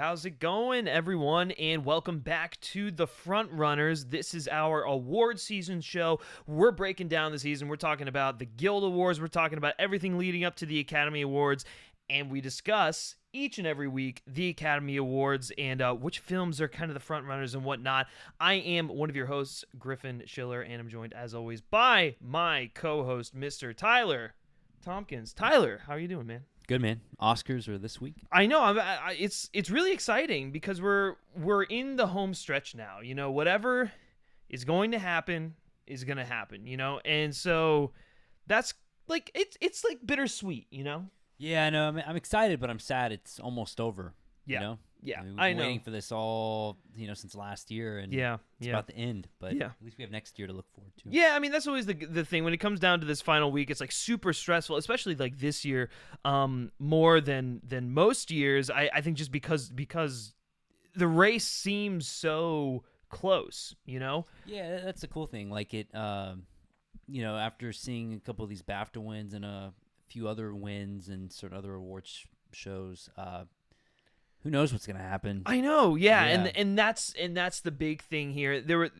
how's it going, everyone? And welcome back to the Frontrunners. This is our award season show. We're breaking down the season. We're talking about the Guild Awards. We're talking about everything leading up to the Academy Awards. And we discuss each and every week the Academy Awards and which films are kind of the front runners and whatnot. I am one of your hosts, Griffin Schiller, and I'm joined, as always, by my co-host, Mr. Tyler Tompkins. Tyler, how are you doing, man? Good, man. Oscars are this week. I know. It's really exciting because we're in the home stretch now. You know, whatever is going to happen is going to happen. You know, and so that's like it's like bittersweet. You know. Yeah, I know. I'm excited, but I'm sad. It's almost over. Yeah. You know? Yeah, We've I been know. waiting for this all since last year, and it's about to end. But at least we have next year to look forward to. Yeah, I mean that's always the thing when it comes down to this final week. It's like super stressful, especially like this year, more than most years. I think just because the race seems so close. You know. Yeah, that's the cool thing. Like it, after seeing a couple of these BAFTA wins and a few other wins and certain other awards shows. Who knows what's gonna happen? I know, yeah. And that's the big thing here. There were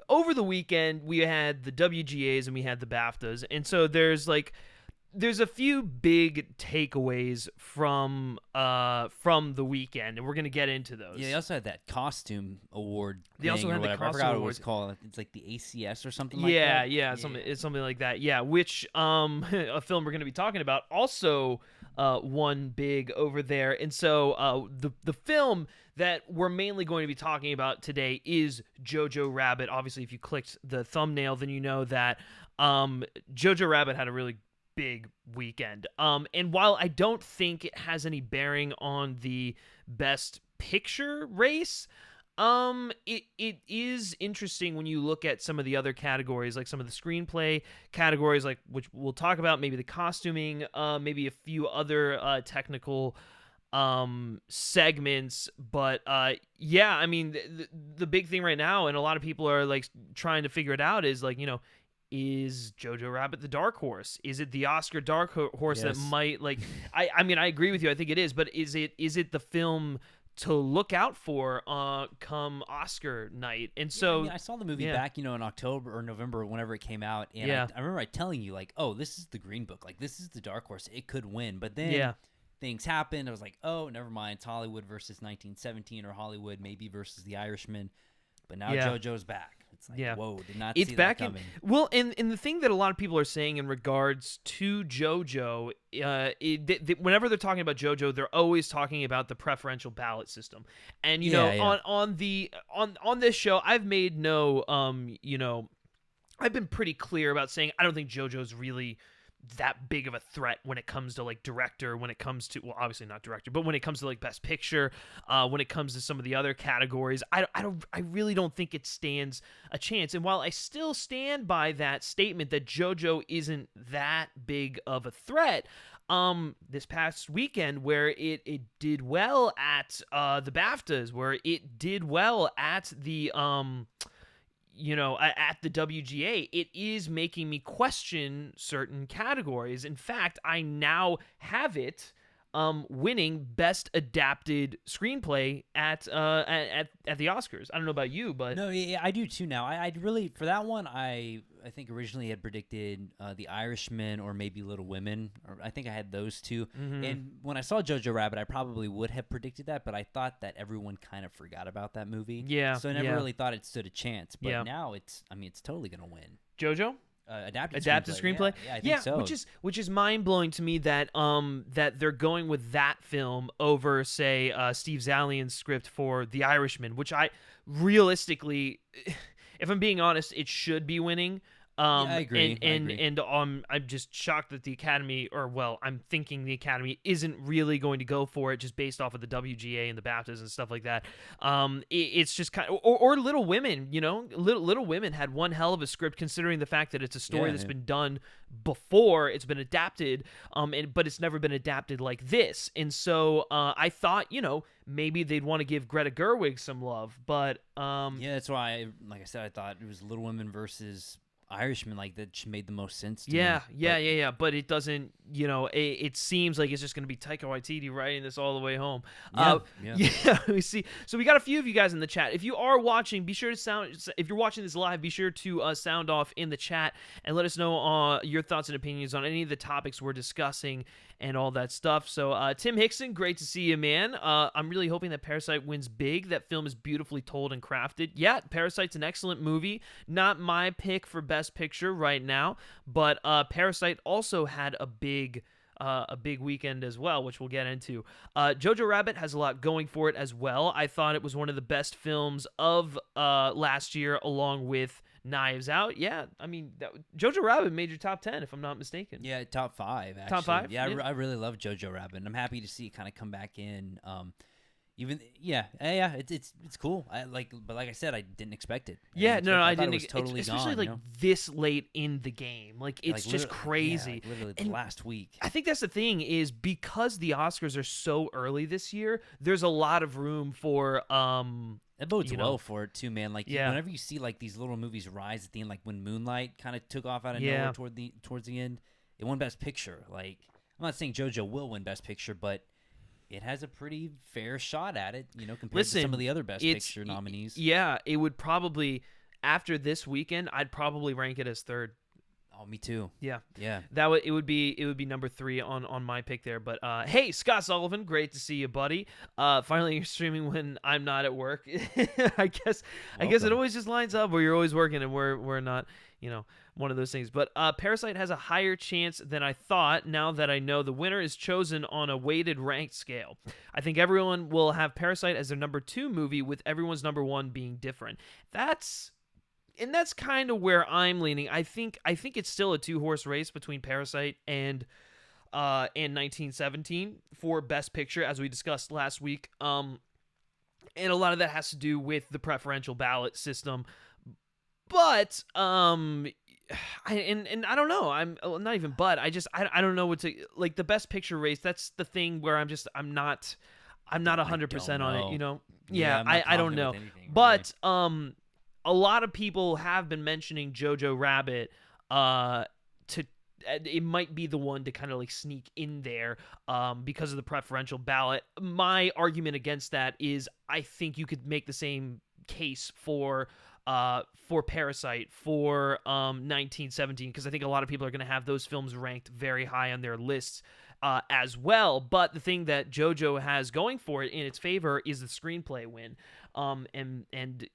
over the weekend we had the WGAs and we had the BAFTAs, and so there's a few big takeaways from the weekend, and we're gonna get into those. Yeah, they also had that costume award. They also had the costume I forgot what it award. was called. It's like the ACS or something like Yeah, that. it's something like that. Yeah, which a film we're gonna be talking about also won big over there, and so the film that we're mainly going to be talking about today is Jojo Rabbit. Obviously, if you clicked the thumbnail, then you know that Jojo Rabbit had a really big weekend. And while I don't think it has any bearing on the Best Picture race, it is interesting when you look at some of the other categories, like some of the screenplay categories, like which we'll talk about, maybe the costuming, maybe a few other technical segments. But yeah, I mean the big thing right now, and a lot of people are like trying to figure it out, is like, is Jojo Rabbit the dark horse? Is it the Oscar dark horse that might, like, I mean, I agree with you. I think it is, but is it the film to look out for come Oscar night? And so I saw the movie back, in October or November, whenever it came out, and I remember telling you, like, oh, this is the Green Book, like, this is the dark horse, it could win. But then things happened. I was like, oh, never mind. It's Hollywood versus 1917, or Hollywood maybe versus The Irishman. But now JoJo's back. It's like, whoa, did not see that coming. Well, and the thing that a lot of people are saying in regards to JoJo, whenever they're talking about JoJo, they're always talking about the preferential ballot system. And on this show, I've made no I've been pretty clear about saying I don't think JoJo's really that big of a threat when it comes to like director, when it comes to, well, obviously not director, but when it comes to like Best Picture, when it comes to some of the other categories, I really don't think it stands a chance. And while I still stand by that statement that JoJo isn't that big of a threat, this past weekend where it did well at the BAFTAs, where it did well at the at the WGA, it is making me question certain categories. In fact, I now have it winning Best Adapted Screenplay at the Oscars. I don't know about you, but no, yeah, I do too now. I really, for that one, I think originally had predicted The Irishman or maybe Little Women, or I think I had those two. Mm-hmm. And when I saw Jojo Rabbit, I probably would have predicted that, but I thought that everyone kind of forgot about that movie. Yeah, so I never really thought it stood a chance. But now it's totally gonna win. JoJo? Adapted screenplay. Yeah, I think so. Which is mind blowing to me that that they're going with that film over, say, Steve Zalian's script for The Irishman, which I realistically, if I'm being honest, it should be winning. I agree. And I'm just shocked that the Academy, I'm thinking the Academy isn't really going to go for it just based off of the WGA and the BAFTAs and stuff like that. It's just kind of, or Little Women, Little Women had one hell of a script considering the fact that it's a story that's been done before, it's been adapted, but it's never been adapted like this. And so I thought, maybe they'd want to give Greta Gerwig some love, but that's why, like I said, I thought it was Little Women versus Irishman, like that made the most sense to yeah, me. Yeah. But it doesn't, it seems like it's just going to be Taika Waititi writing this all the way home. Yeah. We see. So we got a few of you guys in the chat. If you are watching, be sure to if you're watching this live, be sure to sound off in the chat and let us know your thoughts and opinions on any of the topics we're discussing and all that stuff. So Tim Hickson, great to see you, man. I'm really hoping that Parasite wins big. That film is beautifully told and crafted. Yeah, Parasite's an excellent movie. Not my pick for Best Picture right now, but Parasite also had a big weekend as well, which we'll get into. Jojo Rabbit has a lot going for it as well. I thought it was one of the best films of last year, along with Knives Out. Yeah, I mean, Jojo Rabbit made your top 10, if I'm not mistaken. Yeah, top 5, actually. Top 5? Yeah, I really love Jojo Rabbit, and I'm happy to see it kind of come back in. It's cool. But like I said, I didn't expect it. I didn't. It was totally especially gone, this late in the game. It's just crazy. Yeah, literally last week. I think that's the thing is because the Oscars are so early this year. There's a lot of room for It bodes well for it too, man. Whenever you see these little movies rise at the end, like when Moonlight kind of took off out of nowhere towards the end, it won Best Picture. I'm not saying JoJo will win Best Picture, but it has a pretty fair shot at it, compared to some of the other Best Picture nominees. Yeah, it would probably, after this weekend, I'd probably rank it as third. Oh, me too. Yeah. Yeah. It would be number 3 on my pick there. But hey, Scott Sullivan, great to see you, buddy. Finally you're streaming when I'm not at work. I guess it always just lines up where you're always working and we're not, one of those things. But Parasite has a higher chance than I thought now that I know the winner is chosen on a weighted ranked scale. I think everyone will have Parasite as their number 2 movie, with everyone's number 1 being different. That's kind of where I'm leaning. I think it's still a 2-horse race between Parasite and 1917 for Best Picture, as we discussed last week. And a lot of that has to do with the preferential ballot system. But I don't know. I'm not even. But I don't know what to like. The Best Picture race. That's the thing where I'm not 100% on it. Yeah, I don't know. Anything, but really. A lot of people have been mentioning Jojo Rabbit. It might be the one to kind of sneak in there because of the preferential ballot. My argument against that is I think you could make the same case for Parasite, for 1917, because I think a lot of people are going to have those films ranked very high on their lists as well. But the thing that JoJo has going for it in its favor is the screenplay win. And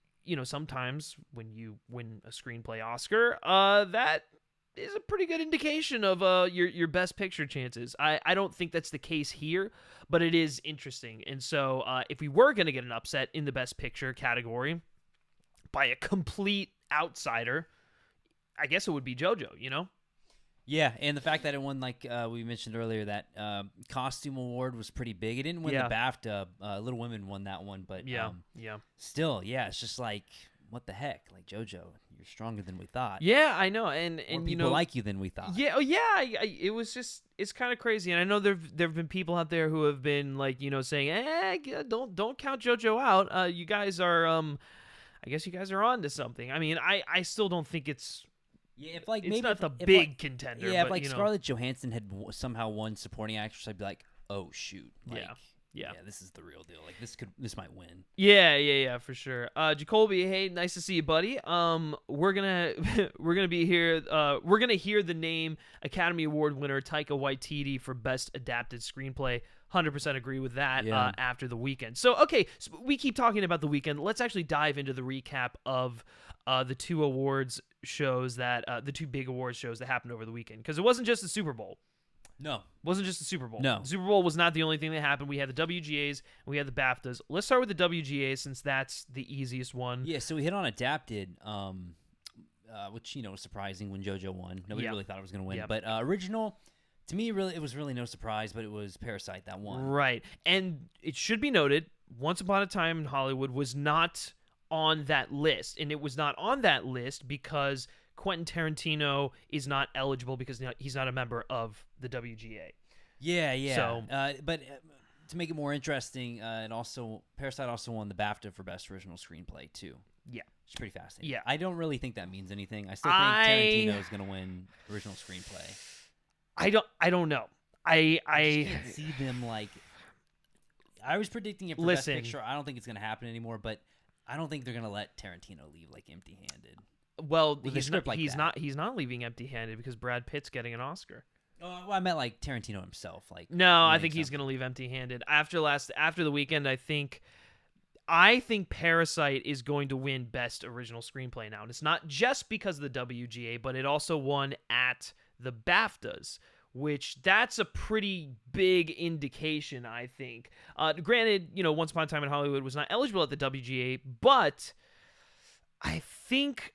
sometimes when you win a screenplay Oscar, that is a pretty good indication of your Best Picture chances. I don't think that's the case here, but it is interesting. And so if we were going to get an upset in the Best Picture category by a complete outsider, I guess it would be JoJo, Yeah, and the fact that it won, we mentioned earlier, that costume award was pretty big. It didn't win the BAFTA. Little Women won that one, but still, it's just what the heck? JoJo, you're stronger than we thought. Yeah, I know, and more people like you than we thought. Yeah, it was just, it's kind of crazy, and I know there've been people out there who have been saying, don't count JoJo out. You guys are, I guess you guys are on to something. I mean, I still don't think it's. Yeah, it's maybe not the big contender. Yeah, but, if Scarlett Johansson had somehow won supporting actress, I'd be like, oh shoot, yeah, this is the real deal. This might win. Yeah, for sure. Jacoby, hey, nice to see you, buddy. We're gonna be here. We're gonna hear the name Academy Award winner Taika Waititi for Best Adapted Screenplay. 100% agree with that. After the weekend. So we keep talking about the weekend. Let's actually dive into the recap of the 2 awards shows that the 2 big awards shows that happened over the weekend, because it wasn't just the Super Bowl. No. It wasn't just the Super Bowl. No. The Super Bowl was not the only thing that happened. We had the WGAs and we had the BAFTAs. Let's start with the WGAs since that's the easiest one. Yeah, so we hit on Adapted, which was surprising when JoJo won. Nobody really thought it was going to win. But original, to me, it was really no surprise, but it was Parasite that won. Right. And it should be noted, Once Upon a Time in Hollywood was not on that list. And it was not on that list because Quentin Tarantino is not eligible because he's not a member of the WGA. Yeah. So, but to make it more interesting, Parasite also won the BAFTA for Best Original Screenplay too. Yeah. It's pretty fascinating. Yeah. I don't really think that means anything. I still think Tarantino is going to win original screenplay. I don't know. I can't see them like. I was predicting it for Best Picture. I don't think it's going to happen anymore, but I don't think they're going to let Tarantino leave like empty-handed. Well, he's not leaving empty-handed because Brad Pitt's getting an Oscar. Oh, well, I meant like Tarantino himself. Like, no, I think he's going to leave empty-handed after the weekend. I think Parasite is going to win Best Original Screenplay now, and it's not just because of the WGA, but it also won at the BAFTAs, which that's a pretty big indication, I think. Granted, Once Upon a Time in Hollywood was not eligible at the WGA, but I think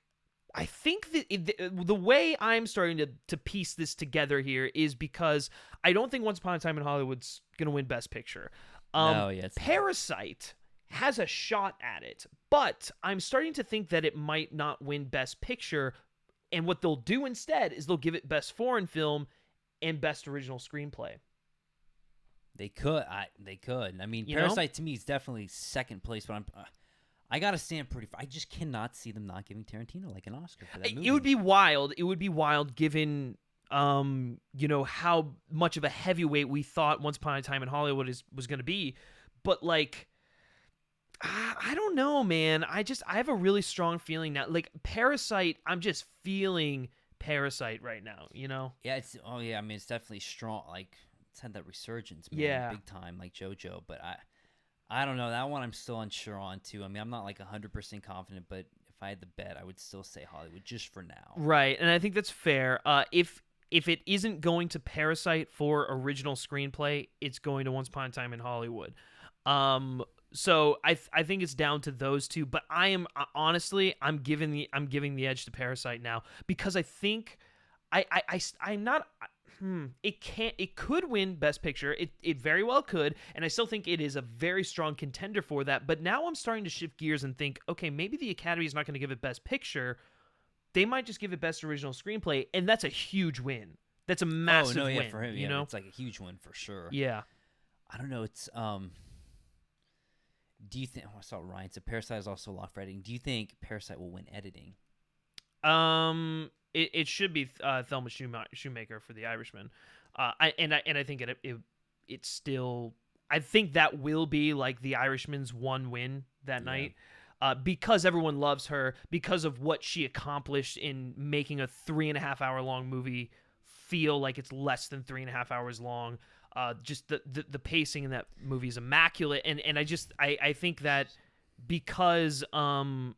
that the way I'm starting to piece this together here is because I don't think Once Upon a Time in Hollywood's going to win Best Picture. Parasite has a shot at it, but I'm starting to think that it might not win Best Picture, and what they'll do instead is they'll give it Best Foreign Film and Best Original Screenplay. They could. I mean, Parasite to me is definitely second place, but I gotta stand pretty. I just cannot see them not giving Tarantino like an Oscar for that movie. It would be wild. It would be wild given how much of a heavyweight we thought Once Upon a Time in Hollywood was going to be, but like. I don't know, man. I have a really strong feeling now. Like Parasite, I'm just feeling Parasite right now, Yeah, I mean, it's definitely strong. Like it's had that resurgence, man, big time, like JoJo. But I don't know. That one I'm still unsure on too. I mean, I'm not like 100% confident, but if I had to bet, I would still say Hollywood just for now. Right, and I think that's fair. If it isn't going to Parasite for original screenplay, it's going to Once Upon a Time in Hollywood. So I think it's down to those two, but I'm giving the edge to Parasite now because I think I'm not. It could win Best Picture. It very well could, and I still think it is a very strong contender for that. But now I'm starting to shift gears and think, okay, maybe the Academy is not going to give it Best Picture. They might just give it Best Original Screenplay, and that's a huge win. That's a massive win for him. It's like a huge win for sure. Yeah, I don't know. It's Do you think? I saw Ryan said Parasite is also locked for editing. Do you think Parasite will win editing? It should be Thelma Shoemaker for The Irishman. I think it's still. I think that will be like The Irishman's one win that night. Because everyone loves her, because of what she accomplished in making a 3.5 hour long movie feel like it's less than 3.5 hours long. Just the pacing in that movie is immaculate, and I think that because of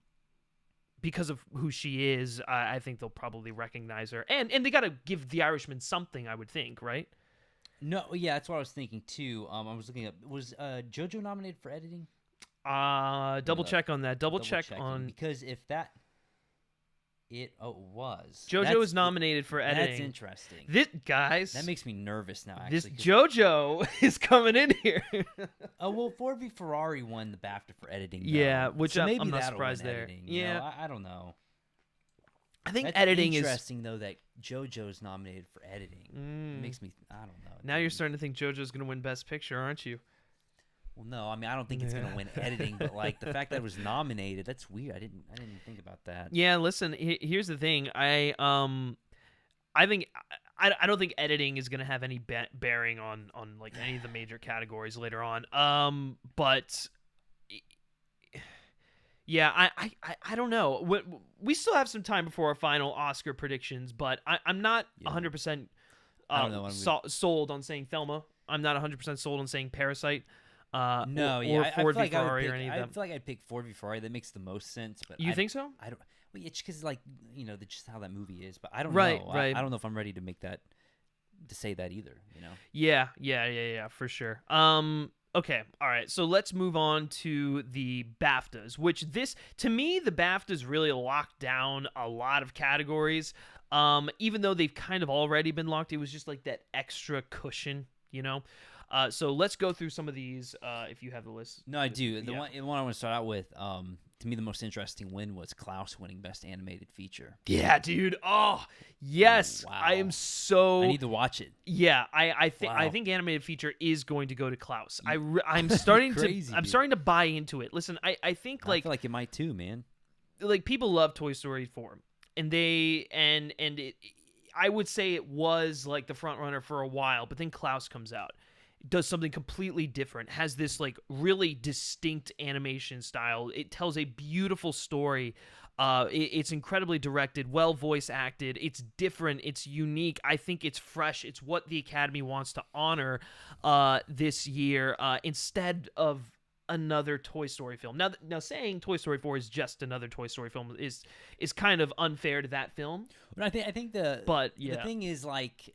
who she is, I think they'll probably recognize her, and they got to give The Irishman something, I would think, right? No, yeah, that's what I was thinking too. I was looking up. Was JoJo nominated for editing? Double check on that. Double check on because if that. It was. JoJo was nominated for editing. That's interesting. Guys, that makes me nervous now. Actually, this JoJo is coming in here. Well, Ford v Ferrari won the BAFTA for editing. Though. Yeah, which so maybe I'm not surprised there. Editing, yeah, I don't know. I think That's editing interesting though that JoJo's nominated for editing. It makes me. I don't know. Now you're starting to think JoJo's going to win Best Picture, aren't you? Well, no, I mean I don't think it's going to win editing, but like the fact that it was nominated, that's weird. I didn't think about that. Yeah, listen, here's the thing. I think I don't think editing is going to have any bearing on like any of the major categories later on. But yeah, I don't know. We still have some time before our final Oscar predictions, but I'm not 100% sold on saying Thelma. I'm not 100% sold on saying Parasite. Or Ford v Ferrari or any of them. I feel like I'd pick Ford v Ferrari. That makes the most sense. But you think so? I don't. Well, it's because like just how that movie is. But I don't know. Right. I don't know if I'm ready to make that to say that either. Yeah, for sure. Okay, all right. So let's move on to the BAFTAs, which to me the BAFTAs really locked down a lot of categories. Even though they've kind of already been locked, it was just like that extra cushion, So let's go through some of these if you have the list. No, I do. The one I want to start out with, to me, the most interesting win was Klaus winning Best Animated Feature. Yeah, dude. Oh, yes. Wow. I am so... I need to watch it. Yeah, I think Animated Feature is going to go to Klaus. I'm starting crazy, I'm starting to buy into it. Listen, I think like... I feel like it might too, man. like people love Toy Story 4, and I would say it was like the front runner for a while, but then Klaus comes out, does something completely different, has this like really distinct animation style. It tells a beautiful story. It's incredibly directed, well voice acted. It's different. It's unique. I think it's fresh. It's what the Academy wants to honor this year instead of another Toy Story film. Now saying Toy Story 4 is just another Toy Story film is kind of unfair to that film. But I think the thing is, like,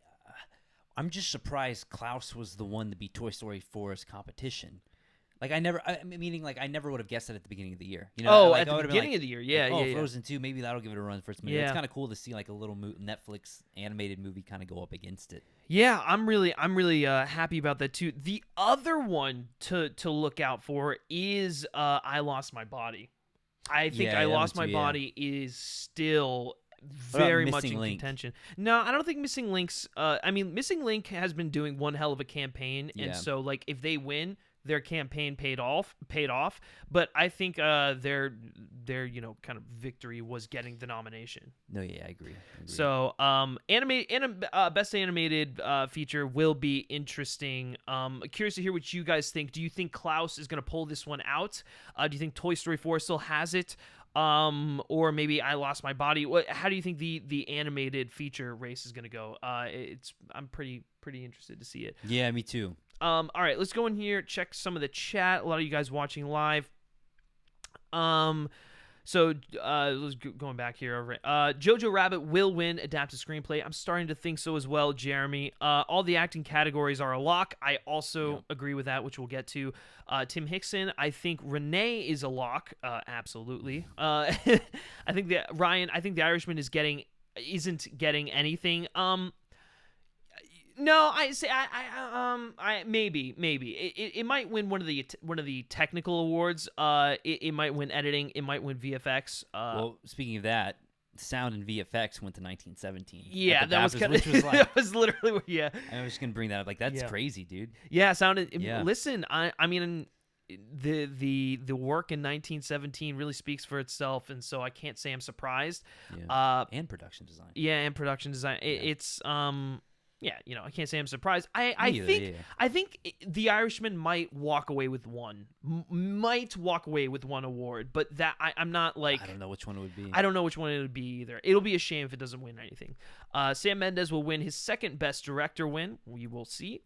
I'm just surprised Klaus was the one to be Toy Story 4's competition. Like, I never would have guessed that at the beginning of the year. You know, at the beginning of the year, yeah, like, Frozen 2, maybe that'll give it a run for its movie. Yeah. It's kind of cool to see like a little Netflix animated movie kind of go up against it. Yeah, I'm really happy about that too. The other one to look out for is I Lost My Body. I think I Lost My Body is still very much in contention. No, I don't think Missing Link's. Missing Link has been doing one hell of a campaign, and so like if they win, their campaign paid off. But I think their kind of victory was getting the nomination. No, yeah, I agree. So best animated feature will be interesting. Curious to hear what you guys think. Do you think Klaus is going to pull this one out? Do you think Toy Story 4 still has it? Or maybe I Lost My Body. How do you think the animated feature race is going to go? I'm pretty interested to see it. Yeah, me too. All right, let's go in here, check some of the chat. A lot of you guys watching live. So let's going back here. Jojo Rabbit will win Adapted Screenplay. I'm starting to think so as well, Jeremy. All the acting categories are a lock. I also agree with that, which we'll get to. Tim Hickson, I think Renee is a lock. Absolutely. I think the Irishman isn't getting anything. No, maybe it might win one of the technical awards. It might win editing. It might win VFX. Well, speaking of that, sound and VFX went to 1917. Yeah, that was kind of like, that was literally I was just gonna bring that up. Like that's crazy, dude. Yeah, sound. Yeah. Listen, I mean, the work in 1917 really speaks for itself, and so I can't say I'm surprised. Yeah. And production design. Yeah, and production design. It's Yeah, I can't say I'm surprised. I think The Irishman might walk away with one award, but that I'm not like. I don't know which one it would be. I don't know which one it would be either. It'll be a shame if it doesn't win anything. Sam Mendes will win his second Best Director win. We will see.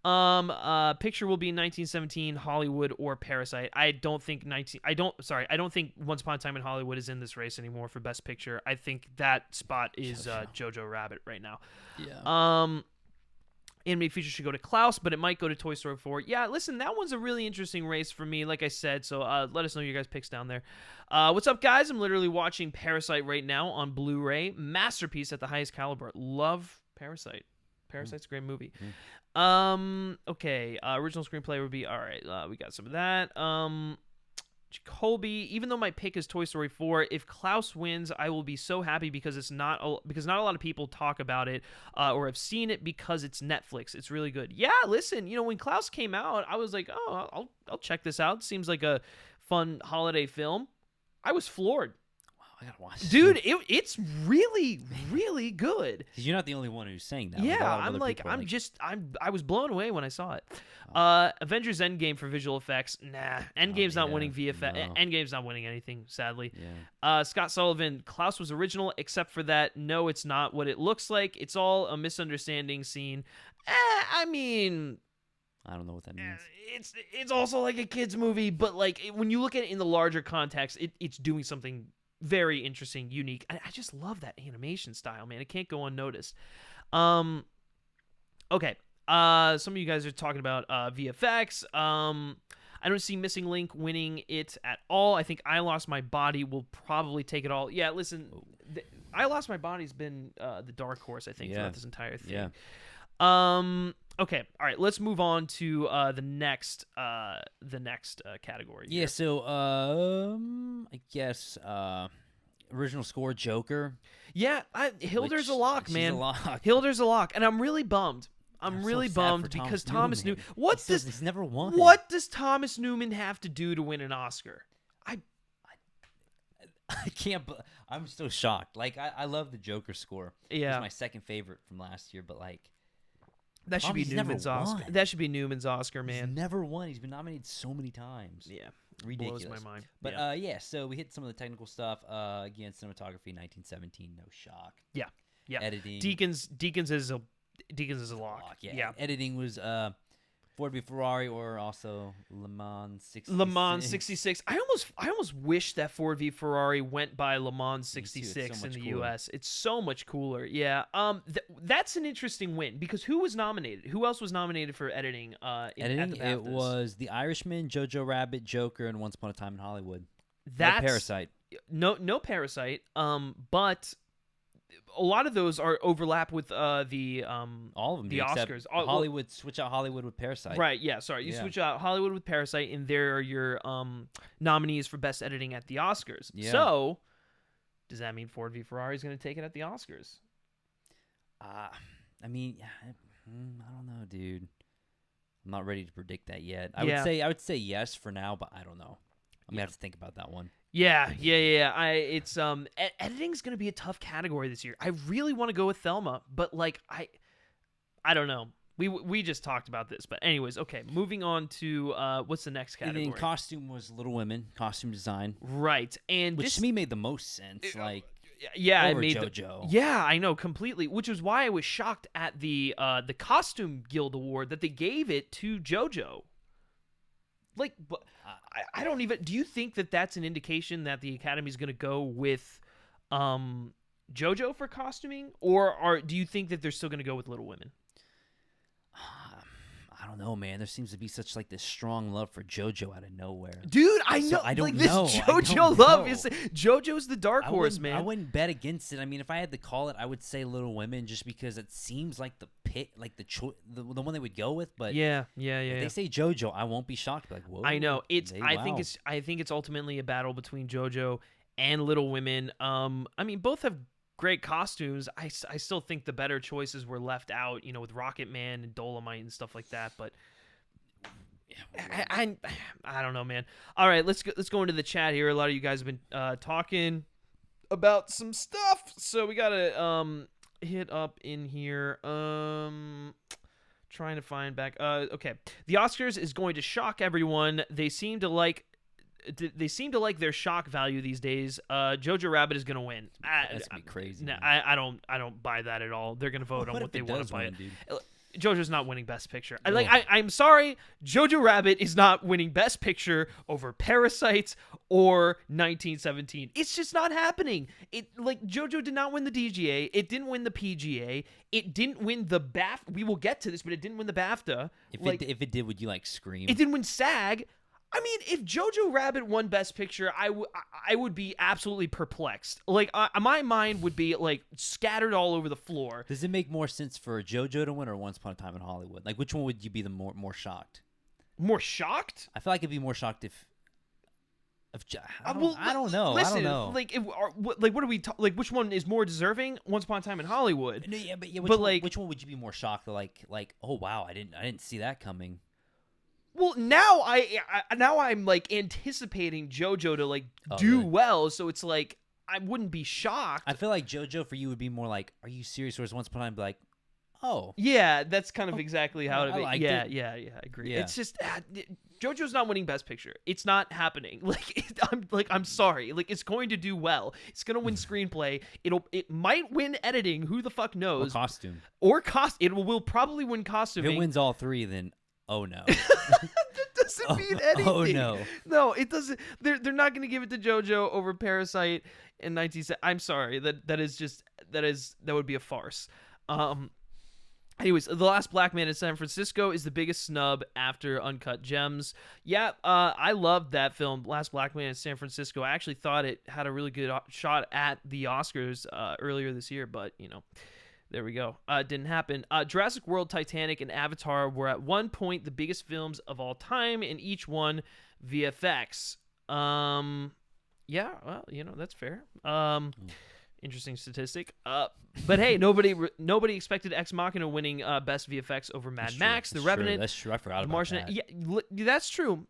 Picture will be 1917, Hollywood, or Parasite. I don't think Once Upon a Time in Hollywood is in this race anymore for Best Picture. I think that spot is Jojo Rabbit right now. Yeah. Animated feature should go to Klaus, but it might go to Toy Story 4. Yeah, listen, that one's a really interesting race for me, like I said, so let us know your guys' picks down there. What's up, guys? I'm literally watching Parasite right now on Blu-ray. Masterpiece at the highest caliber. Love Parasite. Parasite's a great movie. Okay, original screenplay would be, all right, we got some of that. Jacoby, even though my pick is Toy Story 4, if Klaus wins, I will be so happy because not a lot of people talk about it or have seen it because it's Netflix. It's really good. Yeah, listen, when Klaus came out, I was like, oh, I'll check this out. Seems like a fun holiday film. I was floored. I gotta watch. Dude, it's really, really good. You're not the only one who's saying that. Yeah, I was blown away when I saw it. Avengers Endgame for visual effects. Nah, Endgame's not winning VFX. No. Endgame's not winning anything, sadly. Yeah. Scott Sullivan, Klaus was original, except for that. No, it's not what it looks like. It's all a misunderstanding scene. I mean, I don't know what that means. It's also like a kid's movie, but like when you look at it in the larger context, it's doing something very interesting, unique. I just love that animation style, man. It can't go unnoticed. Okay. Some of you guys are talking about VFX. I don't see Missing Link winning it at all. I think I Lost My Body will probably take it all. Yeah, listen, I Lost My Body's been the dark horse, I think, throughout this entire thing. Yeah. Okay, all right. Let's move on to the next category. Yeah. So, I guess original score Joker. Yeah, Hilder's a lock, man. A lock. Hilder's a lock, and I'm really bummed. I'm really bummed because Thomas Newman. He's never won. What does Thomas Newman have to do to win an Oscar? I can't. I'm still shocked. Like I love the Joker score. Yeah, it's my second favorite from last year. But like, that should be Newman's Oscar. That should be Newman's Oscar, man. He's never won. He's been nominated so many times. Yeah, ridiculous. Blows my mind. But so we hit some of the technical stuff. Again, cinematography, 1917, no shock. Yeah. Editing. Deakins is a lock. Yeah. Editing was Ford v Ferrari or also Le Mans 66. Le Mans 66. I almost wish that Ford v Ferrari went by Le Mans 66 in the US. It's so much cooler. Yeah. That's an interesting win because who was nominated? Who else was nominated for editing? Editing. It was The Irishman, Jojo Rabbit, Joker, and Once Upon a Time in Hollywood. That's no Parasite. No Parasite. But a lot of those are overlap with all of them, the Oscars. Hollywood, switch out Hollywood with Parasite. Right, yeah, sorry. You switch out Hollywood with Parasite, and there are your nominees for Best Editing at the Oscars. Yeah. So, does that mean Ford v Ferrari is going to take it at the Oscars? I mean, I don't know, dude. I'm not ready to predict that yet. I would say yes for now, but I don't know. I'm going to have to think about that one. Yeah. It's editing's gonna be a tough category this year. I really want to go with Thelma, but like I don't know. We just talked about this, but anyways, okay. Moving on to what's the next category? And costume was Little Women, costume design, right? And which to me made the most sense. It made JoJo. I know completely. Which is why I was shocked at the Costume Guild Award that they gave it to JoJo. Like, I don't even. Do you think that that's an indication that the Academy is going to go with JoJo for costuming, or do you think that they're still going to go with Little Women? I don't know, man. There seems to be such like this strong love for JoJo out of nowhere, dude. I know. I don't know. This JoJo love is JoJo's the dark horse, man. I wouldn't bet against it. I mean, if I had to call it, I would say Little Women, just because it seems like the pick, like the one they would go with. But if they say JoJo, I won't be shocked. Like, whoa. I know I think it's ultimately a battle between JoJo and Little Women. I mean, both have great costumes. I still think the better choices were left out, with Rocket Man and Dolomite and stuff like that. But I don't know, man. All right, let's go into the chat here. A lot of you guys have been talking about some stuff, so we gotta hit up in here. Trying to find back. Okay, the Oscars is going to shock everyone. They seem to like their shock value these days. Jojo Rabbit is going to win. That's gonna be crazy. No, I don't buy that at all. They're going to vote on what they want to buy. Jojo's not winning Best Picture. I'm sorry, Jojo Rabbit is not winning Best Picture over Parasite or 1917. It's just not happening. Jojo did not win the DGA. It didn't win the PGA. It didn't win the BAFTA. We will get to this, but it didn't win the BAFTA. If it did, would you scream? It didn't win SAG. I mean, if Jojo Rabbit won Best Picture, I would be absolutely perplexed. My mind would be scattered all over the floor. Does it make more sense for Jojo to win or Once Upon a Time in Hollywood? Which one would you be the more shocked? More shocked? I feel like it'd be more shocked if I don't know. Listen, I don't know. What are we which one is more deserving? Once Upon a Time in Hollywood. No, which one would you be more shocked? Oh wow, I didn't see that coming. Well, now I'm anticipating JoJo to do well, so it's I wouldn't be shocked. I feel like JoJo for you would be more are you serious? Whereas Once Upon a Time, be oh, yeah, that's kind of exactly how it would be. Yeah, I agree. Yeah. It's just JoJo's not winning Best Picture. It's not happening. I'm sorry. It's going to do well. It's going to win screenplay. It might win editing. Who the fuck knows? Or costume. It will probably win costuming. If it wins all three, then. Oh no! That doesn't mean anything. Oh no! No, it doesn't. They're not going to give it to JoJo over Parasite in 19. I'm sorry. That would be a farce. Anyways, The Last Black Man in San Francisco is the biggest snub after Uncut Gems. Yeah, I loved that film, Last Black Man in San Francisco. I actually thought it had a really good shot at the Oscars earlier this year, but there we go. It didn't happen. Jurassic World, Titanic, and Avatar were at one point the biggest films of all time, and each won VFX. Yeah, well, that's fair. Interesting statistic. But hey, nobody expected Ex Machina winning Best VFX over Mad Max, The Revenant. That's true. I forgot about that. Yeah, that's true.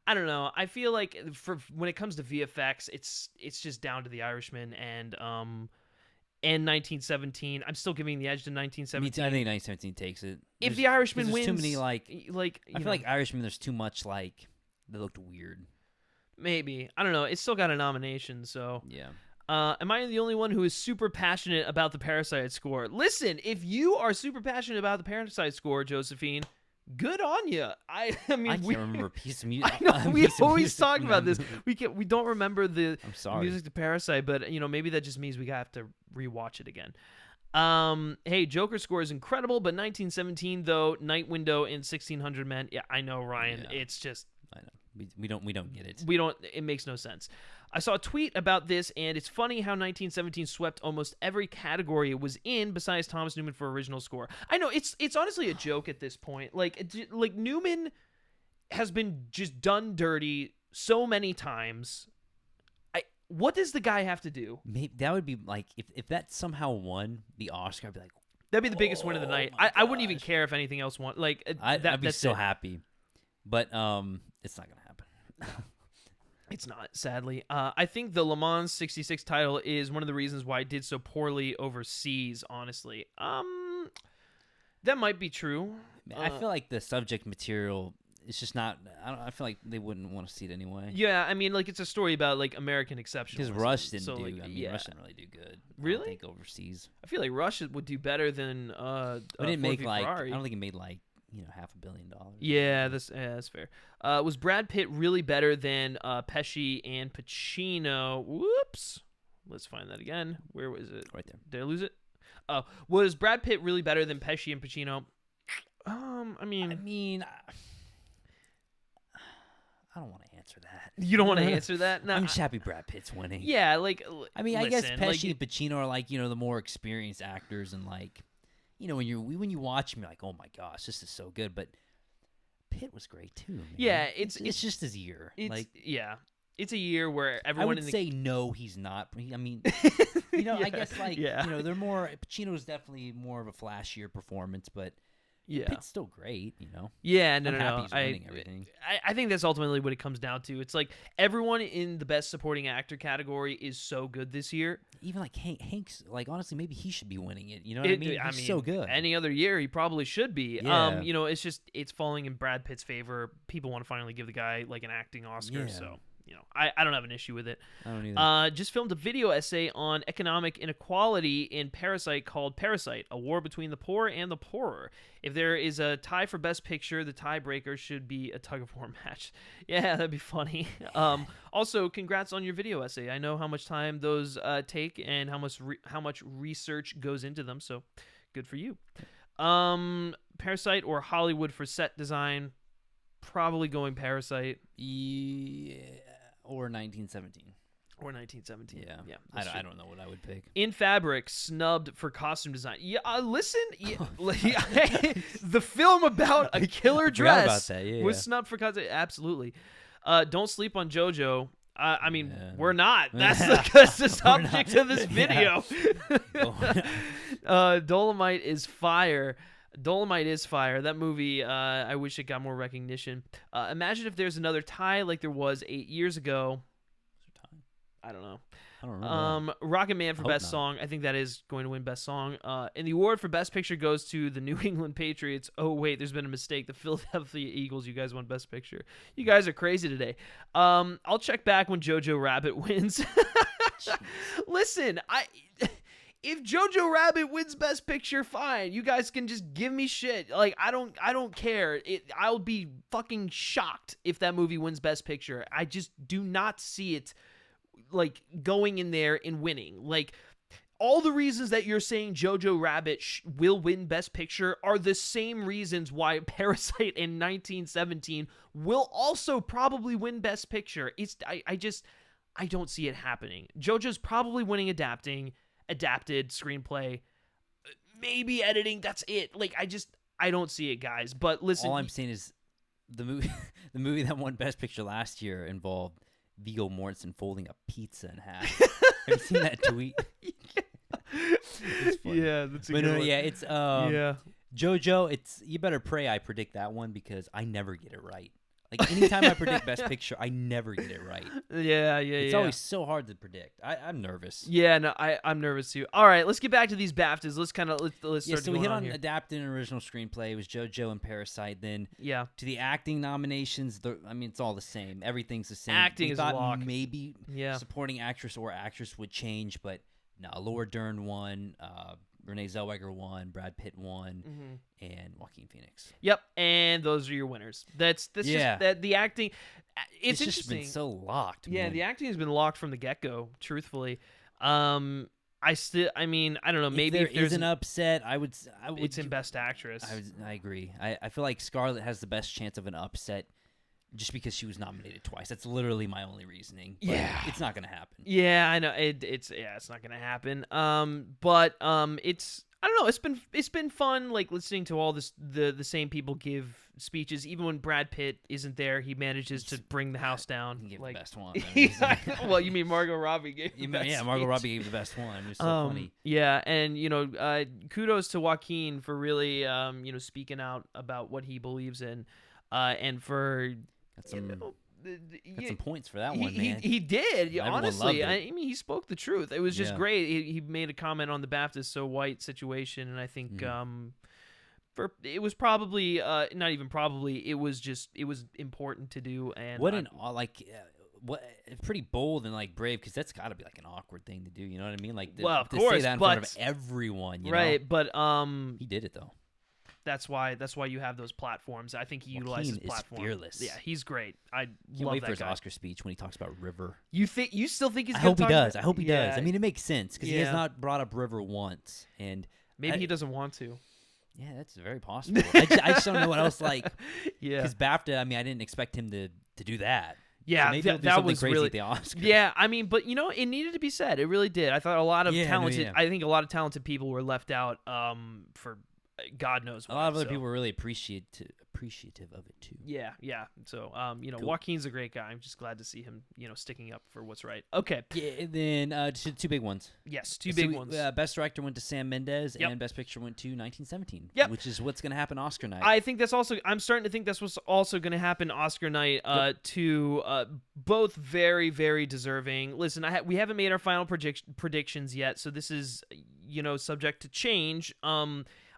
I don't know. I feel like for when it comes to VFX, it's just down to The Irishman and 1917. I'm still giving the edge to 1917. I think 1917 takes it. If The Irishman wins, too many I feel know, like Irishman. There's too much they looked weird. Maybe, I don't know. It's still got a nomination, so yeah. Am I the only one who is super passionate about the Parasite score? Listen, if you are super passionate about the Parasite score, Josephine, good on you. I mean, I can't remember a piece of music. I know we always talk about this. We don't remember the I'm sorry. music to Parasite, but maybe that just means we have to rewatch it again. Hey, Joker score is incredible, but 1917 though, Night Window and 1600 Men. Yeah, I know, Ryan. Yeah. It's just I know we don't get it. It makes no sense. I saw a tweet about this, and it's funny how 1917 swept almost every category it was in, besides Thomas Newman for original score. I know it's honestly a joke at this point. Like Newman has been just done dirty so many times. What does the guy have to do? Maybe that would be if that somehow won the Oscar, I'd be like, that'd be the biggest win of the night. I wouldn't even care if anything else won. I'd be so happy, but it's not gonna happen. It's not, sadly. I think the Le Mans 66 title is one of the reasons why it did so poorly overseas, honestly. That might be true. I feel like the subject material is just not... I feel like they wouldn't want to see it anyway. Yeah, I mean, it's a story about, American exceptionalism. Because Rush didn't Rush didn't really do good. Really? I think overseas. I feel like Rush would do better than But it didn't make, Ferrari. I don't think it made, $500 million. Yeah, that's fair. Was Brad Pitt really better than Pesci and Pacino? Whoops. Let's find that again. Where was it? Right there. Did I lose it? Oh, was Brad Pitt really better than Pesci and Pacino? I mean, I don't want to answer that. You don't want to answer that? No, I'm just happy Brad Pitt's winning. Yeah, I guess Pesci and Pacino are the more experienced actors, and when you watch them, you're like, oh my gosh, this is so good. But Pitt was great too. Man. Yeah, it's just his year. It's a year where everyone. I would say no, he's not. I mean, yeah, I guess they're more. Pacino's definitely more of a flashier performance, but. Yeah, Pitt's still great, Yeah, I'm happy he's winning everything. I think that's ultimately what it comes down to. It's everyone in the best supporting actor category is so good this year. Even Hank's, honestly, maybe he should be winning it. You know what I mean? He's so good. Any other year, he probably should be. Yeah. It's falling in Brad Pitt's favor. People want to finally give the guy an acting Oscar, yeah. so. I don't have an issue with it. I don't either. Just filmed a video essay on economic inequality in Parasite called Parasite, a war between the poor and the poorer. If there is a tie for Best Picture, the tiebreaker should be a tug-of-war match. Yeah, that'd be funny. Also, congrats on your video essay. I know how much time those take and how much research goes into them, so good for you. Parasite or Hollywood for set design? Probably going Parasite. Yeah. Or 1917. Or 1917. Yeah. I don't know what I would pick. In Fabric, snubbed for costume design. Yeah, listen. Yeah, the film about a killer dress was snubbed for costume. Absolutely. Don't sleep on JoJo. We're not. That's the subject of this video. Dolomite is fire. Dolomite is fire. That movie, I wish it got more recognition. Imagine if there's another tie like there was 8 years ago. I don't know. I don't remember. Rocket Man for Best Song. I think that is going to win Best Song. And the award for Best Picture goes to the New England Patriots. Oh, wait, there's been a mistake. The Philadelphia Eagles. You guys won Best Picture. You guys are crazy today. I'll check back when Jojo Rabbit wins. Listen, if Jojo Rabbit wins Best Picture, fine. You guys can just give me shit. I don't care. I'll be fucking shocked if that movie wins Best Picture. I just do not see it going in there and winning. All the reasons that you're saying Jojo Rabbit will win Best Picture are the same reasons why Parasite in 1917 will also probably win Best Picture. I don't see it happening. Jojo's probably winning adapted screenplay, maybe editing. That's it. I don't see it, guys. But listen, all I'm saying is the movie that won Best Picture last year involved Viggo Mortensen folding a pizza in half. Have you seen that tweet? It's funny. Yeah, that's a good one. Yeah, it's Jojo. It's You Better Pray I predict that one because I never get it right. Like, anytime I predict Best Picture, I never get it right. Yeah. It's always so hard to predict. I'm nervous. Yeah, no, I'm nervous too. All right, let's get back to these BAFTAs. Let's start. So we hit on here. Adapted and Original Screenplay. It was JoJo and Parasite. Then to the acting nominations, it's all the same. Everything's the same. Acting is a lock. Maybe supporting actress or actress would change, but no. Laura Dern won. Renee Zellweger won, Brad Pitt won, and Joaquin Phoenix. Yep, and those are your winners. That's just that the acting. It's just been so locked. Yeah, man. The acting has been locked from the get-go. Truthfully, I don't know. Maybe if there's an upset, I would. It's in Best Actress. I agree. I feel like Scarlett has the best chance of an upset. Just because she was nominated twice. That's literally my only reasoning. But it's not going to happen. Yeah, I know. It's not going to happen. But it's I don't know. It's been fun, like listening to all the same people give speeches. Even when Brad Pitt isn't there, he manages to bring the house down. He gave like, the best one. Well, you mean Margot Robbie gave the best speech. Margot Robbie gave the best one. It was so funny. Yeah, and kudos to Joaquin for really speaking out about what he believes in, and for. Got some points for that one, man. He did. Everyone honestly. loved it. I mean, he spoke the truth. It was just great. He made a comment on the BAFTA So White situation, and I think it was probably not even probably. It was important to do. And pretty bold and like brave, because that's got to be like an awkward thing to do. You know what I mean? Like, of to course, say that in front of everyone. You know? But he did it though. That's why you have those platforms. I think he utilizes platforms. Fearless. Yeah, he's great. I can't love wait that for his guy. Oscar speech when he talks about River. You still think he's? I hope he does. Yeah. I mean, it makes sense because he has not brought up River once, and maybe he doesn't want to. Yeah, that's very possible. I just don't know what else. Like, because BAFTA. I mean, I didn't expect him to do that. Yeah, so maybe that was crazy really at the Oscars. Yeah, I mean, but it needed to be said. It really did. I thought a lot of talented. I think a lot of talented people were left out. For God knows why. A lot of other people were really appreciative of it too. Yeah. So, cool. Joaquin's a great guy. I'm just glad to see him, sticking up for what's right. Okay. Yeah, and then two big ones. Yes, two big ones. Best Director went to Sam Mendes, and Best Picture went to 1917. Yep. Which is what's going to happen Oscar night. I think I'm starting to think that's what's also going to happen Oscar night. To both very, very deserving. Listen, we haven't made our final predictions yet, so this is subject to change.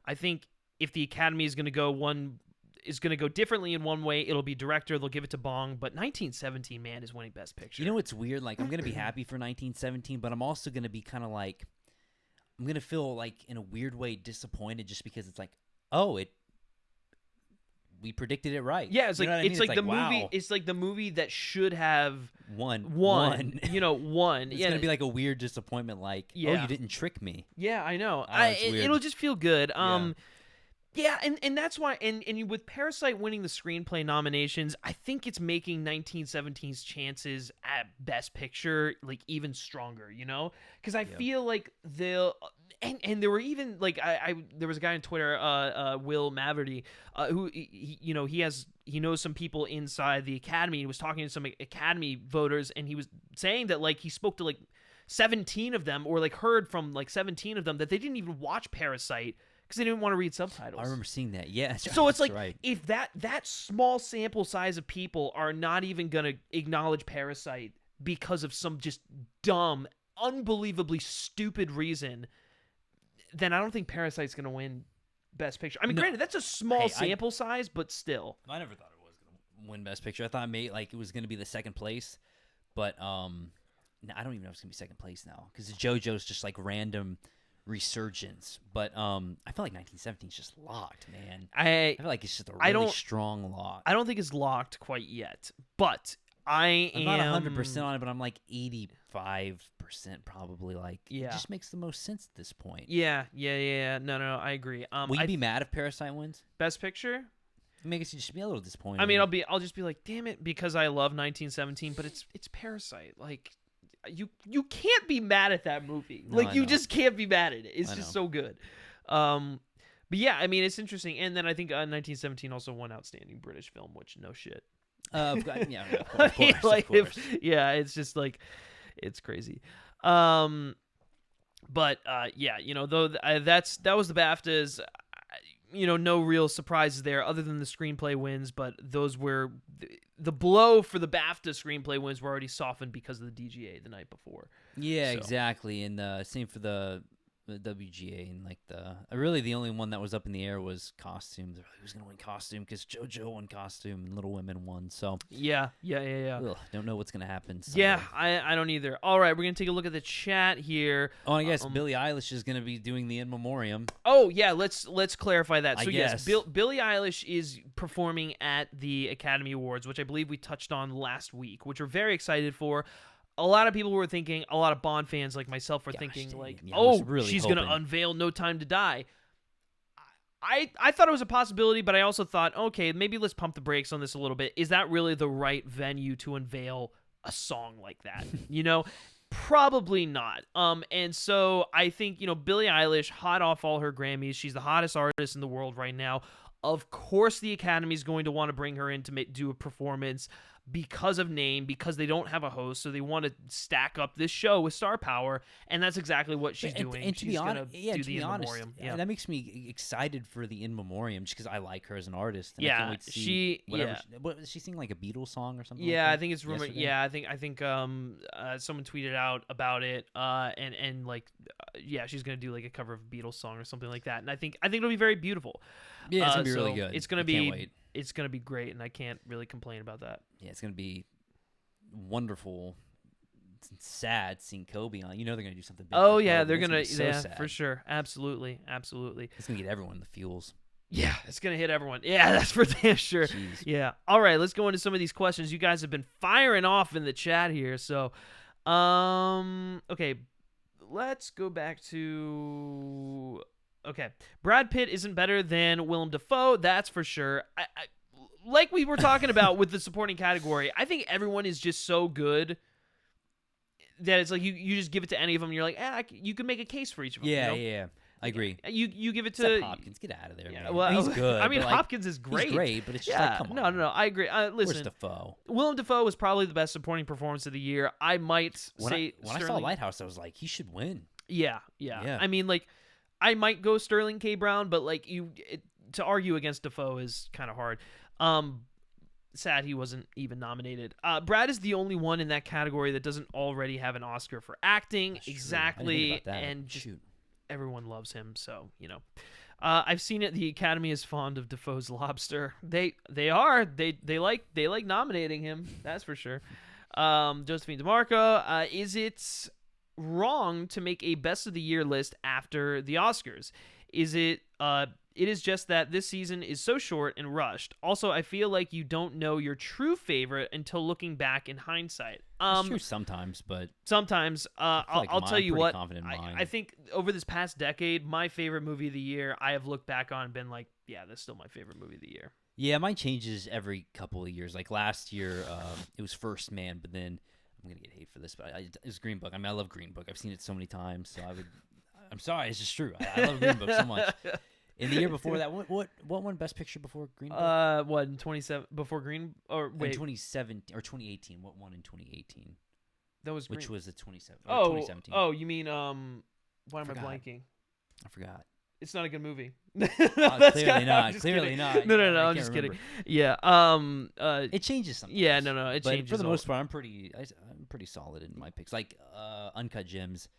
I think if the Academy is going to go differently in one way, it'll be director. They'll give it to Bong, but 1917, man, is winning Best Picture. You know what's weird? Like, I'm going to be happy for 1917, but I'm also going to be kind of like, I'm going to feel like in a weird way disappointed just because it's like, we predicted it right. Yeah, it's like it's like the wow. movie. It's like the movie that should have won. Won. It's going to be like a weird disappointment. Like, you didn't trick me. Yeah, I know. Weird. It'll just feel good. Yeah, and that's why, and with Parasite winning the screenplay nominations, I think it's making 1917's chances at Best Picture like even stronger, because I feel like they'll, and there were even like there was a guy on Twitter, Will Maverty, who he knows some people inside the Academy. He was talking to some Academy voters, and he was saying that like he spoke to like 17 of them, or like heard from like 17 of them that they didn't even watch Parasite because they didn't want to read subtitles. I remember seeing that. Yeah. So it's like right. if that small sample size of people are not even going to acknowledge Parasite because of some just dumb, unbelievably stupid reason, then I don't think Parasite's going to win Best Picture. I mean, granted, that's a small sample size, but still. I never thought it was going to win Best Picture. I thought it was going to be the second place, but I don't even know if it's going to be second place now because JoJo's just like random resurgence, but I feel like 1917 is just locked, man. I feel like it's just a really strong lock. I don't think it's locked quite yet, but I'm not 100% on it, but I'm like 85% probably. Like, it just makes the most sense at this point. Yeah. No, I agree. Will you be mad if Parasite wins Best Picture? I guess you should be a little disappointed. I mean, I'll just be like, damn it, because I love 1917, but it's Parasite. Like, you can't be mad at that movie. No, like, you just can't be mad at it. It's just so good. But yeah, I mean, it's interesting. And then I think 1917 also won Outstanding British Film, which no shit. Of course. Of course. It's just like, it's crazy. But yeah, though that was the BAFTAs. no real surprises there other than the screenplay wins, but those were the blow for the BAFTA screenplay wins were already softened because of the DGA the night before. Yeah, exactly. And same for the WGA, and like really the only one that was up in the air was costume. They're like, who's gonna win costume? Because JoJo won costume and Little Women won. So yeah. Ugh, don't know what's gonna happen Sunday. Yeah, I don't either. All right, we're gonna take a look at the chat here. Oh, I guess Billie Eilish is gonna be doing the In Memoriam. Oh yeah, let's clarify that. So yes, Billie Eilish is performing at the Academy Awards, which I believe we touched on last week, which we're very excited for. A lot of people were thinking, a lot of Bond fans like myself were thinking, she's going to unveil No Time to Die. I thought it was a possibility, but I also thought, okay, maybe let's pump the brakes on this a little bit. Is that really the right venue to unveil a song like that? Probably not. And so I think, Billie Eilish, hot off all her Grammys, she's the hottest artist in the world right now. Of course, the Academy is going to want to bring her in to do a performance because of name, because they don't have a host, so they want to stack up this show with star power, and that's exactly what she's doing. And to be honest, that makes me excited for the In Memoriam just because I like her as an artist. And yeah, I can't wait to see what is she singing, like a Beatles song or something? Yeah, like I think it's rumored. Yeah, I think someone tweeted out about it, and she's gonna do like a cover of a Beatles song or something like that, and I think it'll be very beautiful. Yeah, it's gonna be really good. It's gonna be. It's going to be great, and I can't really complain about that. Yeah, it's going to be wonderful. It's sad seeing Kobe on. They're going to do something big. Oh, yeah, they're going to, sad. For sure. Absolutely. It's going to get everyone the fuels. Yeah, it's going to hit everyone. Yeah, that's for damn sure. Jeez. Yeah. All right, let's go into some of these questions. You guys have been firing off in the chat here. So, okay, let's go back to... Okay, Brad Pitt isn't better than Willem Dafoe, that's for sure. I like we were talking about with the supporting category, I think everyone is just so good that it's like you just give it to any of them, and you're like, you can make a case for each of them. Yeah, I agree. You give it to Except Hopkins, get out of there. Yeah, man. well, he's good. I mean, Hopkins is great. He's great, but it's just like, come on. No, I agree. Listen, where's Dafoe? Willem Dafoe was probably the best supporting performance of the year. I might say when I saw Lighthouse, I was like, he should win. Yeah. I mean, like, I might go Sterling K. Brown, but like to argue against Dafoe is kind of hard. Sad he wasn't even nominated. Brad is the only one in that category that doesn't already have an Oscar for acting. That's exactly, and just everyone loves him. So I've seen it. The Academy is fond of Dafoe's Lobster. They like nominating him. That's for sure. Josephine DeMarco, is it wrong to make a best of the year list after the Oscars? Is it it is just that this season is so short and rushed. Also, I feel like you don't know your true favorite until looking back in hindsight. It's true sometimes, but sometimes I'll tell you what, I think over this past decade, my favorite movie of the year, I have looked back on and been like, yeah, that's still my favorite movie of the year. Yeah, mine changes every couple of years. Like last year, it was First Man, but then I'm gonna get hate for this, but it was Green Book. I mean, I love Green Book. I've seen it so many times, so I'm sorry, it's just true. I love Green Book so much. In the year before that, what won Best Picture before Green Book? What in 27 before Green or wait, in 2017 or 2018? What won in 2018? That was which was the 2017. Oh, 2017. Oh, you mean why am I blanking? I forgot. It's not a good movie. Clearly not. Clearly not. No. I'm just kidding. Yeah. It changes sometimes. Yeah. No. It changes. For the most part, I'm pretty solid in my picks. Like Uncut Gems.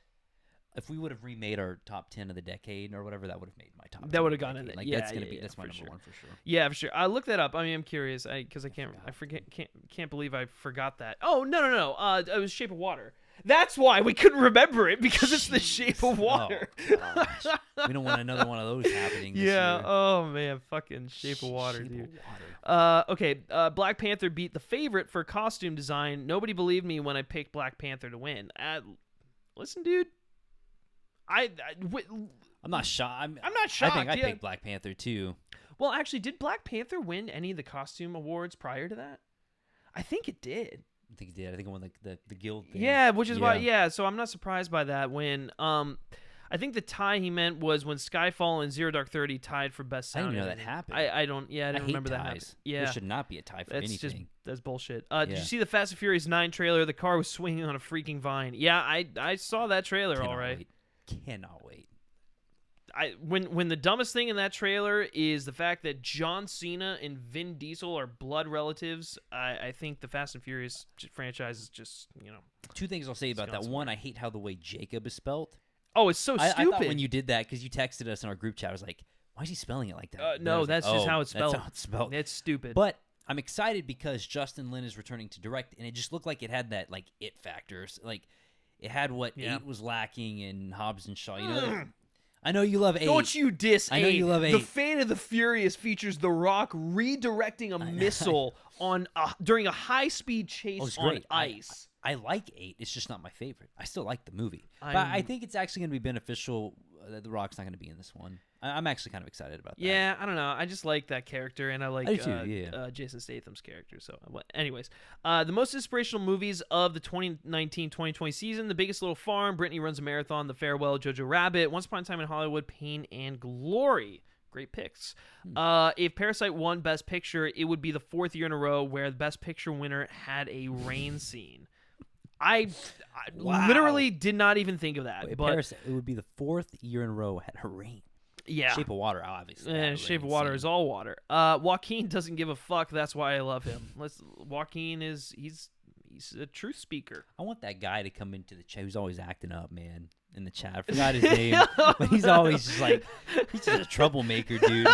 If we would have remade our top 10 of the decade or whatever, that would have made my top 10. That would have gone in there. Like, yeah, that's my number one for sure. Yeah, for sure. I look that up. I mean, I'm curious because I can't believe I forgot that. Oh no. It was Shape of Water. That's why we couldn't remember it because it's The Shape of Water. Oh, gosh. We don't want another one of those happening this year. Oh man, fucking Shape of Water, dude. Okay, Black Panther beat The Favorite for costume design. Nobody believed me when I picked Black Panther to win. Listen, dude. I'm not shocked. I'm not shocked. I think I picked Black Panther too. Well, actually, did Black Panther win any of the costume awards prior to that? I think it did. I think it did. I think it won like the guild thing. Yeah, which is why. Yeah, so I'm not surprised by that. When I think the tie he meant was when Skyfall and Zero Dark 30 tied for best sound. I didn't know that happened. I didn't remember that happening. Yeah, there should not be a tie for anything. That's bullshit. Did you see the Fast and Furious 9 trailer? The car was swinging on a freaking vine. Yeah, I saw that trailer. All right. Cannot wait. when the dumbest thing in that trailer is the fact that John Cena and Vin Diesel are blood relatives, I think the Fast and Furious franchise is just, Two things I'll say about that. One, I hate how the way Jacob is spelled. Oh, it's so stupid. I thought when you did that, because you texted us in our group chat, I was like, why is he spelling it like that? No, that's just how it's spelled. That's how it's spelled. It's stupid. But I'm excited because Justin Lin is returning to direct, and it just looked like it had that it factors. Like, it had what 8 was lacking in Hobbs and Shaw. I know you love 8. Don't you diss 8. I know you love 8. The Fate of the Furious features The Rock redirecting a missile during a high-speed chase on ice. I like 8. It's just not my favorite. I still like the movie. But I think it's actually going to be beneficial that The Rock's not going to be in this one. I'm actually kind of excited about that. Yeah, I don't know. I just like that character, and I like Jason Statham's character. So, anyways, the most inspirational movies of the 2019-2020 season: The Biggest Little Farm, Brittany Runs a Marathon, The Farewell, Jojo Rabbit, Once Upon a Time in Hollywood, Pain and Glory. Great picks. If Parasite won Best Picture, it would be the 4th year in a row where the Best Picture winner had a rain scene. I literally did not even think of that. But Parasite, it would be the 4th year in a row had a rain. Yeah. Shape of Water, obviously. Shape of Water is all water. Joaquin doesn't give a fuck. That's why I love him. Joaquin he's a truth speaker. I want that guy to come into the chat who's always acting up, man, in the chat. I forgot his name, but he's always just he's just a troublemaker, dude.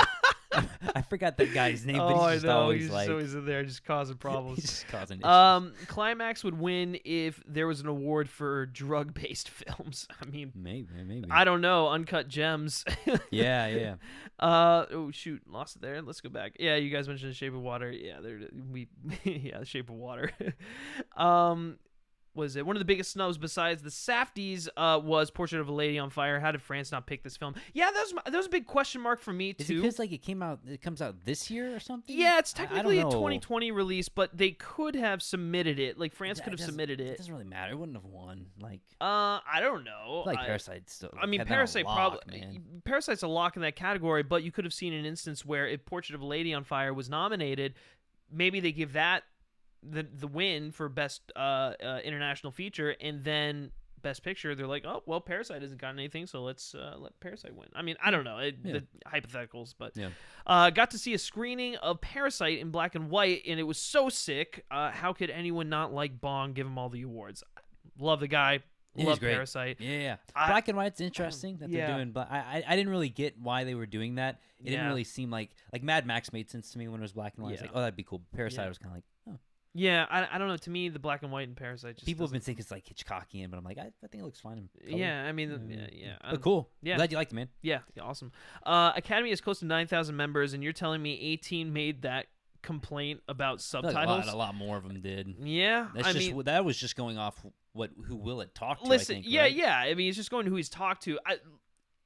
I forgot that guy's name, but he's just always always in there just causing problems. He's just causing issues. Climax would win if there was an award for drug-based films. I mean, maybe. I don't know. Uncut Gems. Yeah. Oh shoot, lost it there. Let's go back. Yeah, you guys mentioned The Shape of Water. Yeah, The Shape of Water. Was it one of the biggest snubs besides the Safdies was Portrait of a Lady on Fire? How did France not pick this film? Yeah, that was a big question mark for me too. Is it because it comes out this year or something? Yeah, it's technically a 2020 release, but they could have submitted it. Like France could have submitted it. It doesn't really matter. It wouldn't have won. I don't know. Parasite still. Parasite Parasite's a lock in that category, but you could have seen an instance where if Portrait of a Lady on Fire was nominated, maybe they give that the win for best international feature, and then Best Picture, they're like, oh well, Parasite hasn't gotten anything, so let's let Parasite win. I mean, I don't know the hypotheticals, but got to see a screening of Parasite in black and white, and it was so sick. How could anyone not like Bong? Give him all the awards. Love the guy. Love Parasite. Yeah. Black and white's interesting that they're doing, but I didn't really get why they were doing that. It didn't really seem like Mad Max made sense to me when it was black and white. It's like, oh, that'd be cool. Parasite was kind of like, oh. Yeah, I don't know. To me, the black and white and Parasite just people have been thinking it's like Hitchcockian, but I'm like, I think it looks fine. Yeah, I mean, yeah. But cool. Yeah, glad you liked it, man. Yeah, awesome. Academy has close to 9,000 members, and you're telling me 18 made that complaint about subtitles? Like a lot more of them did. Yeah, that was just going off who Will it talk to. Listen, I think, yeah, right? yeah. I mean, it's just going to who he's talked to.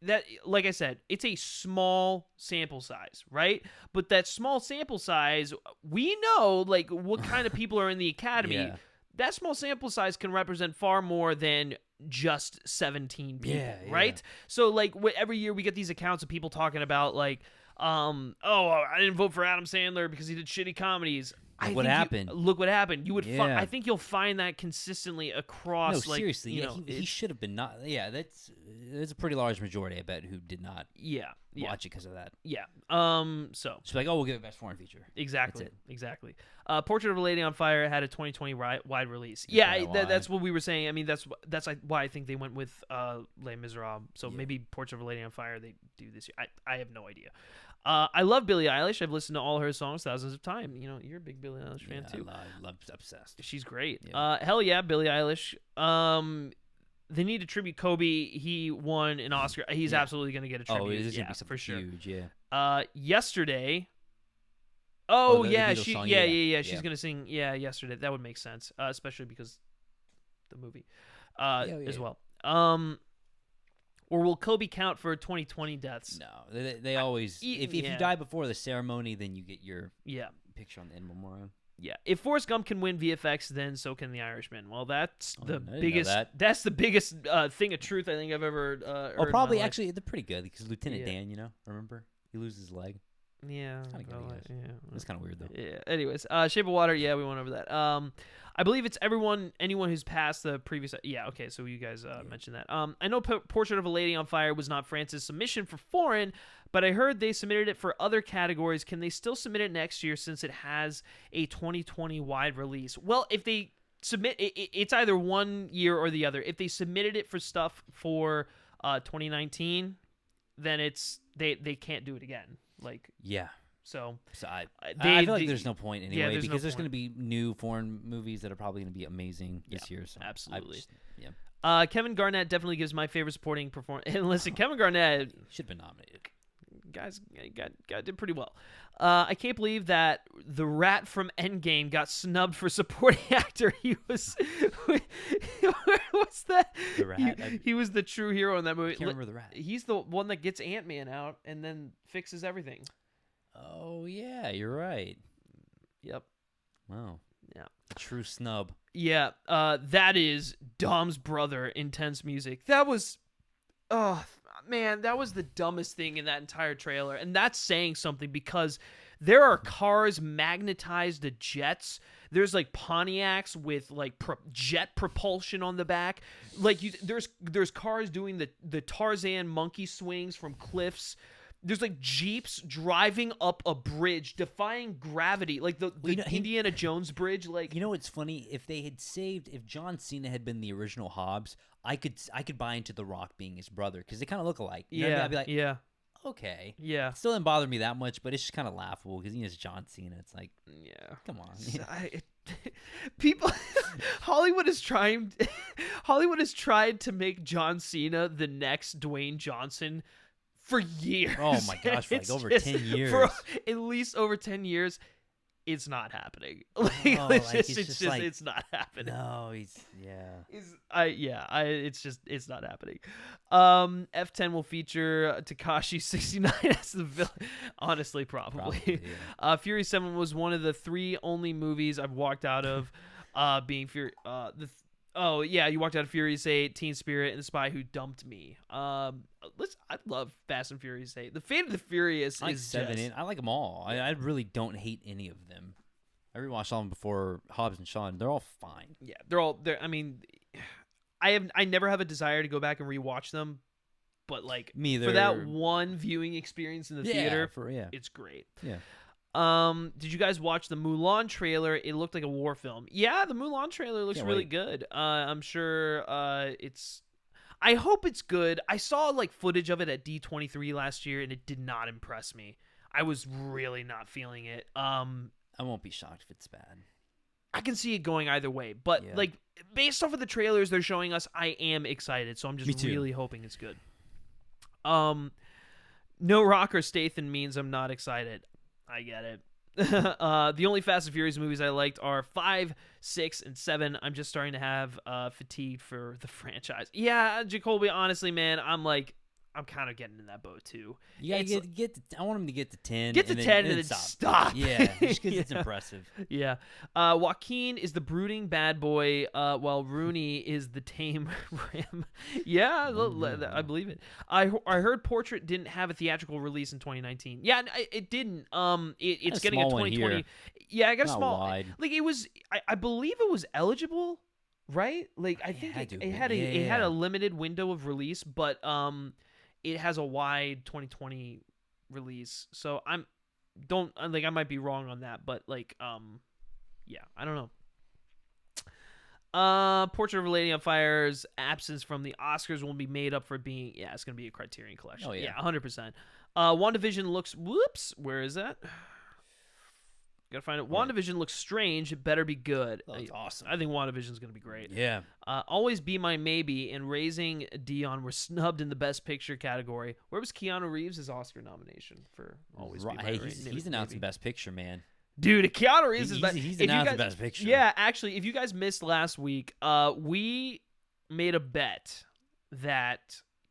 That, like I said, it's a small sample size, right? But that small sample size, we know like what kind of people are in the Academy. Yeah. That small sample size can represent far more than just 17 people, right? So like every year we get these accounts of people talking about like, I didn't vote for Adam Sandler because he did shitty comedies. Look what happened. You would. I think you'll find that consistently across. No, seriously. He should have been not. Yeah, there's a pretty large majority, I bet, who did not. Watch it because of that. Yeah. So just like, we'll give it best foreign feature. Exactly. Portrait of a Lady on Fire had a 2020 wide release. Yeah, that's what we were saying. I mean, that's why I think they went with Les Miserables. So maybe Portrait of a Lady on Fire they do this year. I have no idea. I love Billie Eilish. I've listened to all her songs thousands of times. You're a big Billie Eilish fan too. I love obsessed. She's great. Yeah. Hell yeah, Billie Eilish. They need to tribute Kobe. He won an Oscar. He's absolutely going to get a tribute. Oh, it is going to be something for sure. Huge, yeah. Yesterday. She's going to sing. Yeah, yesterday. That would make sense, especially because the movie as well. Or will Kobe count for 2020 deaths? No, they always. If you die before the ceremony, then you get your picture on the in memoriam. Yeah, if Forrest Gump can win VFX, then so can The Irishman. Well, that's the biggest. That's the biggest thing of truth I think I've ever heard. Probably actually they're pretty good because Lieutenant Dan, remember he loses his leg. Yeah. It's kind of weird though. Yeah. Anyways, Shape of Water. Yeah, we went over that. I believe it's anyone who's passed the previous. Yeah. Okay. So you guys mentioned that. I know Portrait of a Lady on Fire was not France's submission for foreign, but I heard they submitted it for other categories. Can they still submit it next year since it has a 2020 wide release? Well, if they submit it's either 1 year or the other. If they submitted it for stuff for 2019, then they can't do it again. So I feel like there's no point anyway, because there's going to be new foreign movies that are probably going to be amazing this year. So absolutely. Kevin Garnett definitely gives my favorite supporting performance. And listen, Kevin Garnett should have been nominated. Guys did pretty well. I can't believe that the rat from Endgame got snubbed for supporting actor. He was what's that? The rat. He was the true hero in that movie. I can't remember the rat. He's the one that gets Ant-Man out and then fixes everything. Oh yeah, you're right. Yep. Wow. Yeah. True snub. Yeah. That is Dom's brother. Intense Music. That was. Oh man, that was the dumbest thing in that entire trailer, and that's saying something because there are cars magnetized to jets. There's like Pontiacs with like jet propulsion on the back. Like there's cars doing the Tarzan monkey swings from cliffs. There's like Jeeps driving up a bridge, defying gravity, like the Indiana Jones bridge. Like, you know what's funny? If John Cena had been the original Hobbs, I could buy into The Rock being his brother because they kind of look alike. You know what I mean? I'd be like, okay, yeah. It still didn't bother me that much, but it's just kind of laughable because it's John Cena. It's like, come on. People, Hollywood has tried to make John Cena the next Dwayne Johnson for years. Oh my gosh, for like over 10 years. For at least over 10 years. It's not happening. It's not happening. No, it's not happening. F10 will feature Tekashi 69 as the villain. Honestly, probably. Yeah. Fury 7 was one of the 3 only movies I've walked out of. Being Fury. You walked out of Furious 8, Teen Spirit, and The Spy Who Dumped Me. I love Fast and Furious 8. The Fate of the Furious is 7 8. I like them all. I really don't hate any of them. I rewatched all of them before Hobbs and Shaw. They're all fine. Yeah, I mean, I never have a desire to go back and rewatch them, but like me either. For that one viewing experience in the theater, it's great. Yeah. Did you guys watch the Mulan trailer? It looked like a war film. Yeah, the Mulan trailer looks really good. I'm sure I hope it's good. I saw like footage of it at D23 last year and it did not impress me. I was really not feeling it. I won't be shocked if it's bad. I can see it going either way, but like based off of the trailers they're showing us, I am excited, so I'm just really hoping it's good. No Rock or Statham means I'm not excited. I get it. The only Fast and Furious movies I liked are 5, 6, and 7. I'm just starting to have fatigue for the franchise. Yeah, Jacoby, honestly, man, I'm kind of getting in that boat too. Yeah, I want him to get to 10. Get to 10 and then stop. Yeah, just because it's impressive. Yeah. Joaquin is the brooding bad boy, while Rooney is the tame Ram. Yeah, I believe it. I heard Portrait didn't have a theatrical release in 2019. Yeah, it didn't. It's getting a 2020. Yeah, I got a small. Wide. Like it was. I believe it was eligible, right? Like I think it had a limited window of release, but it has a wide 2020 release, so I might be wrong on that, but like, I don't know. Portrait of a Lady on Fire's absence from the Oscars will be made up for being, it's going to be a Criterion Collection. Oh, yeah. 100%. WandaVision looks, where is that? Gotta find it. WandaVision looks strange. It better be good. That's awesome. I think WandaVision's gonna be great. Yeah. Always Be My Maybe and Raising Dion were snubbed in the Best Picture category. Where was Keanu Reeves' Oscar nomination for Always Be My Maybe? He's announcing Best Picture, man. Dude, Keanu Reeves is best. He's announced Best Picture. Yeah, actually, if you guys missed last week, we made a bet that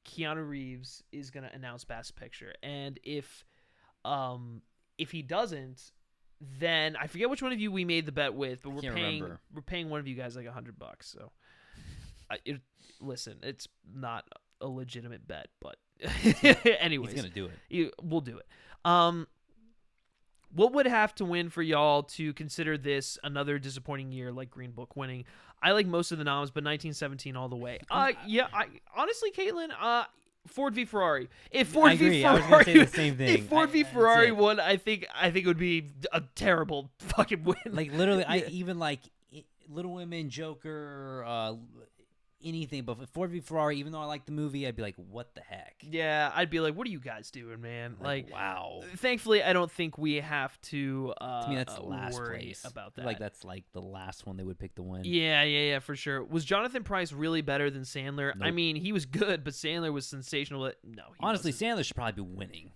Keanu Reeves is gonna announce Best Picture, and if he doesn't, then I forget which one of you we made the bet with, but we're paying one of you guys like $100. So, listen, it's not a legitimate bet, but anyways, he's gonna do it. We'll do it. What would have to win for y'all to consider this another disappointing year like Green Book winning? I like most of the noms, but 1917 all the way. Honestly, Caitlin, Ford v Ferrari. If Ford v Ferrari, I was gonna say the same thing. If Ford v Ferrari won, I think it would be a terrible fucking win. Like literally, I even like Little Women, Joker, anything, but Ford v Ferrari, even though I like the movie, I'd be like, what the heck? Yeah, I'd be like, what are you guys doing, man? Like wow. Thankfully, I don't think we have to me, that's the last worry place about that. Like that's like the last one they would pick to win. Yeah, for sure. Was Jonathan Pryce really better than Sandler? Nope. I mean, he was good, but Sandler was sensational. No, honestly, Sandler should probably be winning.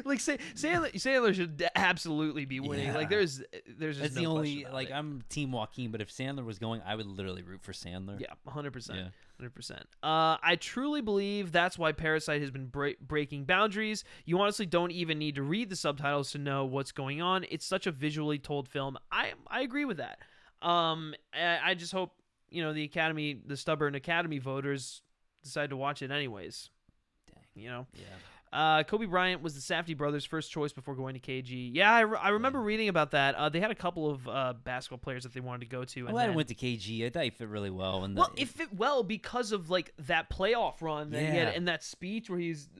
Like, Sandler should absolutely be winning. Yeah. Like, there's just that's no the only question about like it. I'm Team Joaquin, but if Sandler was going, I would literally root for Sandler. Yeah, 100%. Yeah. 100%. I truly believe that's why Parasite has been breaking boundaries. You honestly don't even need to read the subtitles to know what's going on. It's such a visually told film. I agree with that. I just hope, the stubborn Academy voters decide to watch it anyways. Dang. Yeah. Kobe Bryant was the Safdie brothers' first choice before going to KG. Yeah, I remember reading about that. They had a couple of basketball players that they wanted to go to. I'm glad it went to KG. I thought he fit really well. It fit well because of like that playoff run that he had and that speech where he's,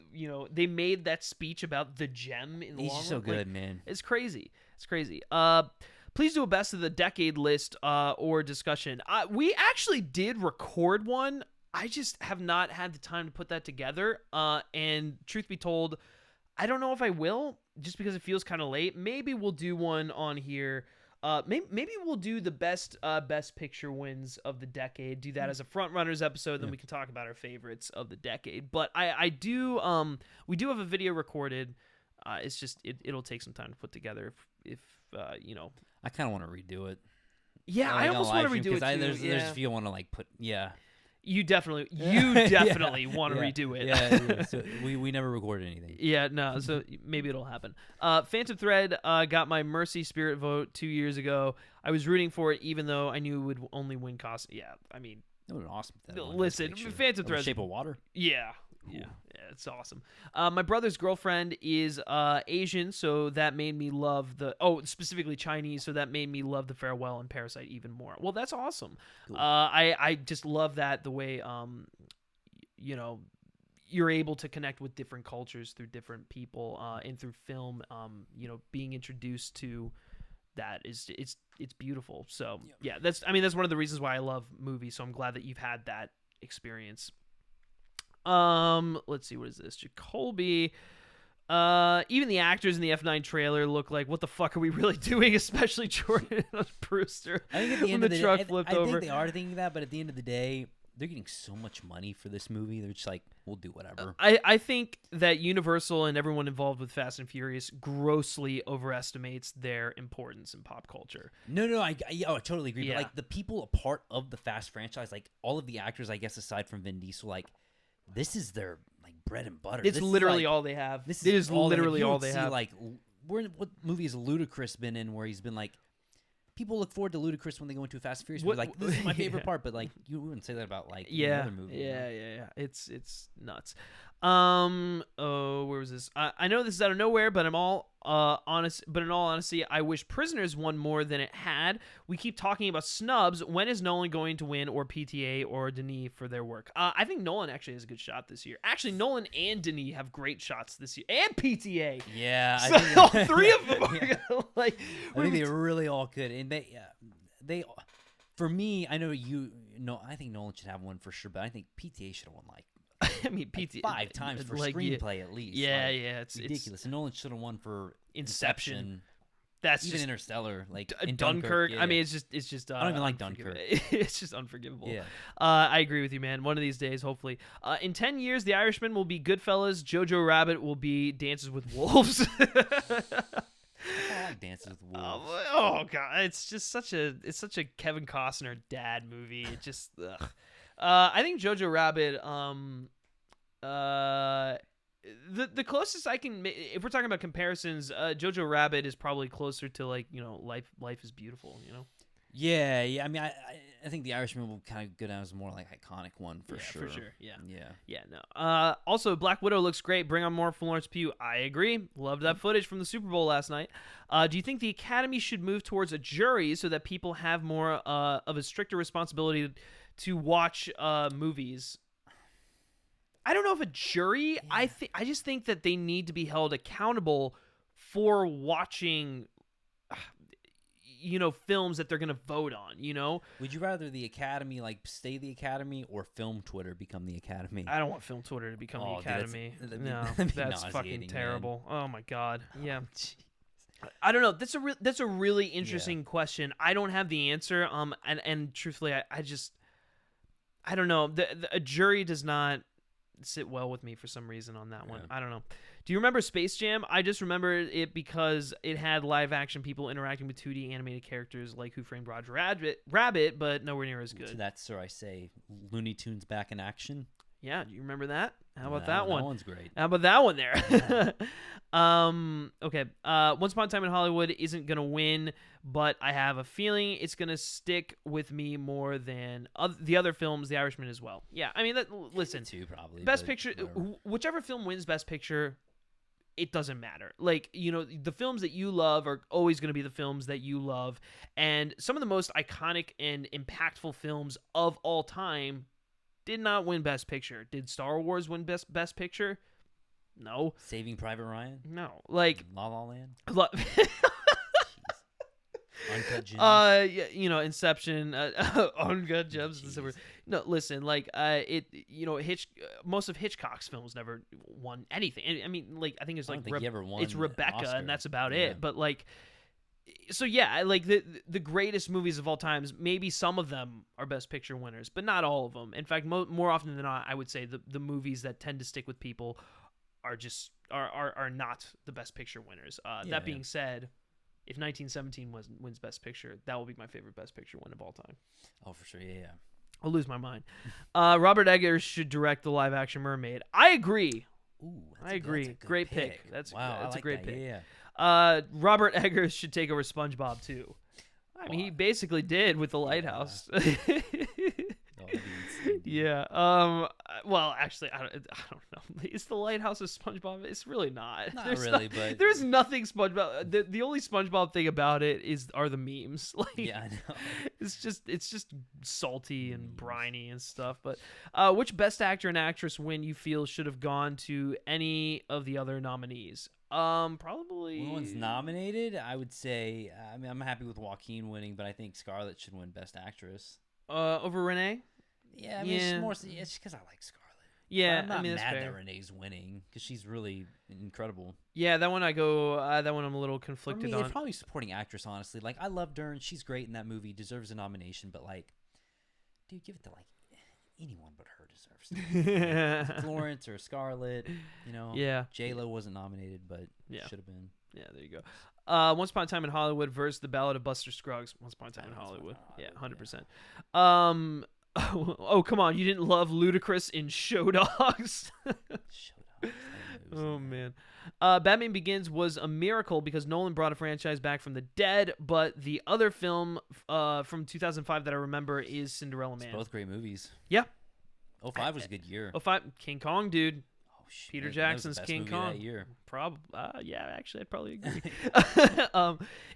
they made that speech about the gem in the long run. He's so good, man. It's crazy. Please do a best of the decade list or discussion. We actually did record one. I just have not had the time to put that together. And truth be told, I don't know if I will, just because it feels kind of late. Maybe we'll do one on here. Maybe we'll do the best picture wins of the decade. Do that as a frontrunners episode, then we can talk about our favorites of the decade. But we do have a video recorded. It's just it'll take some time to put together. If I kind of want to redo it. Yeah, I almost want to redo it too. There's a few I want to like put. Yeah. You definitely want to redo it. Yeah. So we never recorded anything. Yeah, no. So maybe it'll happen. Phantom Thread got my Mercy Spirit vote 2 years ago. I was rooting for it, even though I knew it would only win cost. Yeah, I mean, it would be awesome. Listen, Phantom Thread. Shape of Water. Yeah. Cool. Yeah, it's awesome. My brother's girlfriend is Asian, so that made me love specifically Chinese, so that made me love The Farewell and Parasite even more. Well, that's awesome. Cool. I just love that the way you're able to connect with different cultures through different people and through film. Being introduced to that it's beautiful. So that's one of the reasons why I love movies. So I'm glad that you've had that experience. Let's see, what is this? Jacoby. Even the actors in the F9 trailer look like, what the fuck are we really doing? Especially Jordan Brewster. I think at the end of the day, I think they are thinking that, but at the end of the day, they're getting so much money for this movie. They're just like, we'll do whatever. I think that Universal and everyone involved with Fast and Furious grossly overestimates their importance in pop culture. No, I totally agree. Yeah. But like the people a part of the Fast franchise, like all of the actors, I guess, aside from Vin Diesel, like, this is their like bread and butter. It's literally all they have. This is literally all they have. Like, what movie has Ludacris been in where he's been like, people look forward to Ludacris when they go into a Fast and Furious movie. Like, this is my favorite part, but like, you wouldn't say that about like another movie. Yeah. It's nuts. Where was this? I know this is out of nowhere, but I'm all honest. But in all honesty, I wish Prisoners won more than it had. We keep talking about snubs. When is Nolan going to win, or PTA or Denis for their work? I think Nolan actually has a good shot this year. Actually, Nolan and Denis have great shots this year, and PTA. Yeah, so I think, all three of them are gonna, like. I think they really all could, and they. For me, I know I think Nolan should have one for sure, but I think PTA should have won like. I mean, PTA 5 times for screenplay at least. Yeah, it's ridiculous. And Nolan should have won for Inception. That's even just, Interstellar, like Dunkirk. Yeah. I mean, it's just. I don't even like Dunkirk. It's just unforgivable. Yeah. I agree with you, man. One of these days, hopefully. In 10 years, The Irishman will be Goodfellas. Jojo Rabbit will be Dances with Wolves. I like Dances with Wolves. Oh god, it's such a Kevin Costner dad movie. It just. Ugh. I think Jojo Rabbit. The closest I can, if we're talking about comparisons, Jojo Rabbit is probably closer to like Life is Beautiful. Yeah. I mean, I think The Irishman will kind of go down as a more like iconic one for sure. For sure. Yeah. No. Also, Black Widow looks great. Bring on more Florence Pugh. I agree. Loved that footage from the Super Bowl last night. Do you think the Academy should move towards a jury so that people have more of a stricter responsibility to watch movies? I don't know if a jury. Yeah. I just think that they need to be held accountable for watching, films that they're going to vote on. Would you rather the Academy stay the Academy or Film Twitter become the Academy? I don't want Film Twitter to become the Academy. That's fucking terrible. Man. Oh my god. Yeah. I don't know. That's a really interesting question. I don't have the answer. And truthfully, I don't know. A jury does not sit well with me for some reason on that one. I don't know. Do you remember Space Jam? I just remember it because it had live action people interacting with 2D animated characters like Who Framed Roger Rabbit, but nowhere near as good. To that, sir, I say Looney Tunes back in action. Yeah, do you remember that? How about that one? That one's great. How about that one there? Okay. Once Upon a Time in Hollywood isn't going to win, but I have a feeling it's going to stick with me more than the other films, The Irishman as well. Yeah, I mean, listen. Too, probably. Best Picture, whichever film wins Best Picture, it doesn't matter. The films that you love are always going to be the films that you love. And some of the most iconic and impactful films of all time did not win Best Picture. Did Star Wars win Best Picture? No. Saving Private Ryan? No. La La Land? Uncut Gems. Inception, Uncut Gems. No, listen, most of Hitchcock's films never won anything. I mean, I think it's it's Rebecca, and that's about it. But so yeah, the greatest movies of all times, maybe some of them are Best Picture winners, but not all of them. In fact, more often than not, I would say the movies that tend to stick with people are not the Best Picture winners. That being said, if 1917 wins Best Picture, that will be my favorite Best Picture win of all time. Oh, for sure, yeah. I'll lose my mind. Robert Eggers should direct the live-action Mermaid. I agree. Ooh, I agree. That's a great pick. That's a great pick. Yeah. Robert Eggers should take over SpongeBob too. I mean, he basically did with The Lighthouse. Yeah. Well, actually, I don't know. Is The Lighthouse a SpongeBob? It's really not. But there's nothing SpongeBob. The only SpongeBob thing about it are the memes. Yeah, I know. It's just salty and briny and stuff. But which Best Actor and Actress win you feel should have gone to any of the other nominees? Probably. When one's nominated, I would say. I mean, I'm happy with Joaquin winning, but I think Scarlett should win Best Actress. Over Renee. Yeah, I mean, it's just because I like Scarlett. Yeah, but I'm not that's mad fair. that Renee's winning because she's really incredible. Yeah, that one that one I'm a little conflicted on. It's probably supporting actress, honestly. I love Dern. She's great in that movie. Deserves a nomination, but dude, give it to anyone but her deserves it. Florence or Scarlett, Yeah. J-Lo wasn't nominated, but should have been. Yeah, there you go. Once Upon a Time in Hollywood versus The Ballad of Buster Scruggs. Once Upon a Time in Hollywood. Yeah, 100%. Oh, come on. You didn't love Ludacris in Show Dogs? Oh, man. Batman Begins was a miracle because Nolan brought a franchise back from the dead, but the other film from 2005 that I remember is Cinderella Man. It's both great movies. Yeah. 05 was a good year. 05, King Kong, dude. Shit, Peter Jackson's King Kong. That year. Yeah, actually, I'd probably agree.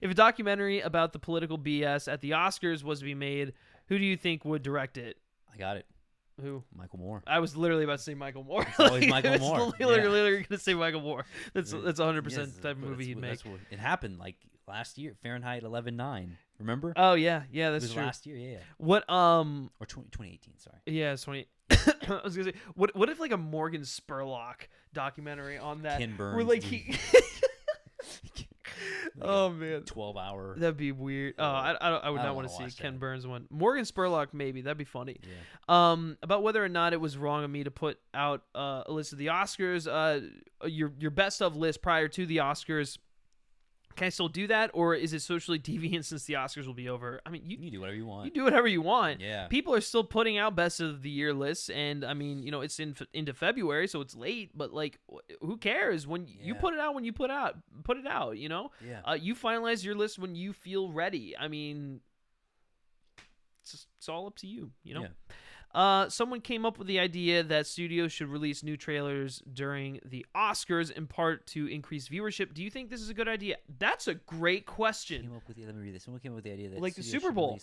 If a documentary about the political BS at the Oscars was to be made, who do you think would direct it? I got it. Who? Michael Moore. I was literally about to say Michael Moore. It's always Michael Moore. I was literally going to say Michael Moore. That's 100% the type of movie he'd make. It happened last year, Fahrenheit 11/9. Remember? Oh yeah, that's true. Last year, yeah. What or 2018? Sorry. Yeah, it's 20. I was gonna say, what if a Morgan Spurlock documentary on that? Ken Burns. Where he. Oh man, 12-hour. That'd be weird. Oh, I would not want to see Ken Burns one. Morgan Spurlock, maybe that'd be funny. Yeah. About whether or not it was wrong of me to put out a list of the Oscars. Your best of list prior to the Oscars. Can I still do that, or is it socially deviant since the Oscars will be over? I mean, you do whatever you want. You do whatever you want. Yeah. People are still putting out best of the year lists, and I mean, it's into February, so it's late. But who cares when you put it out? When you put it out, Yeah. You finalize your list when you feel ready. I mean, it's all up to you, you know? Yeah. Someone came up with the idea that studios should release new trailers during the Oscars, in part to increase viewership. Do you think this is a good idea? That's a great question. Let me read this. Someone came up with the idea that like the Super Bowl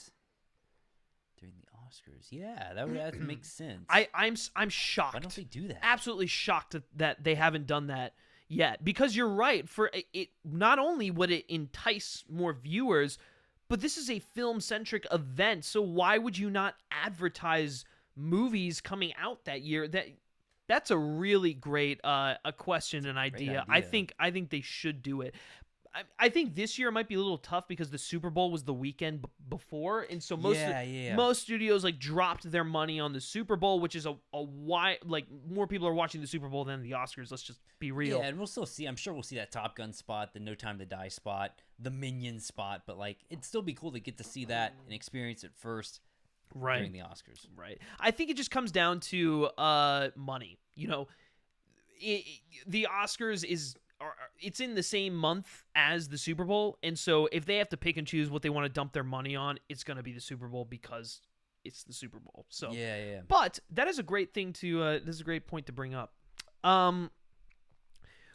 during the Oscars. Yeah, that would make sense. I'm shocked. Why don't they do that? Absolutely shocked that they haven't done that yet. Because you're right. For it, not only would it entice more viewers, but this is a film-centric event. So why would you not advertise movies coming out that year? That's a really great a question and idea. I think they should do it. I think this year might be a little tough because the Super Bowl was the weekend before, and so most studios like dropped their money on the Super Bowl, which is a why like more people are watching the Super Bowl than the Oscars. Let's just be real. Yeah, and we'll still see. I'm sure we'll see that Top Gun spot, the No Time to Die spot, the Minions spot, but like it'd still be cool to get to see that and experience it first. Right. During the Oscars. Right. I think it just comes down to money. You know, the Oscars it's in the same month as the Super Bowl, and so if they have to pick and choose what they want to dump their money on, it's going to be the Super Bowl because it's the Super Bowl. So yeah. But that is a great thing to this is a great point to bring up.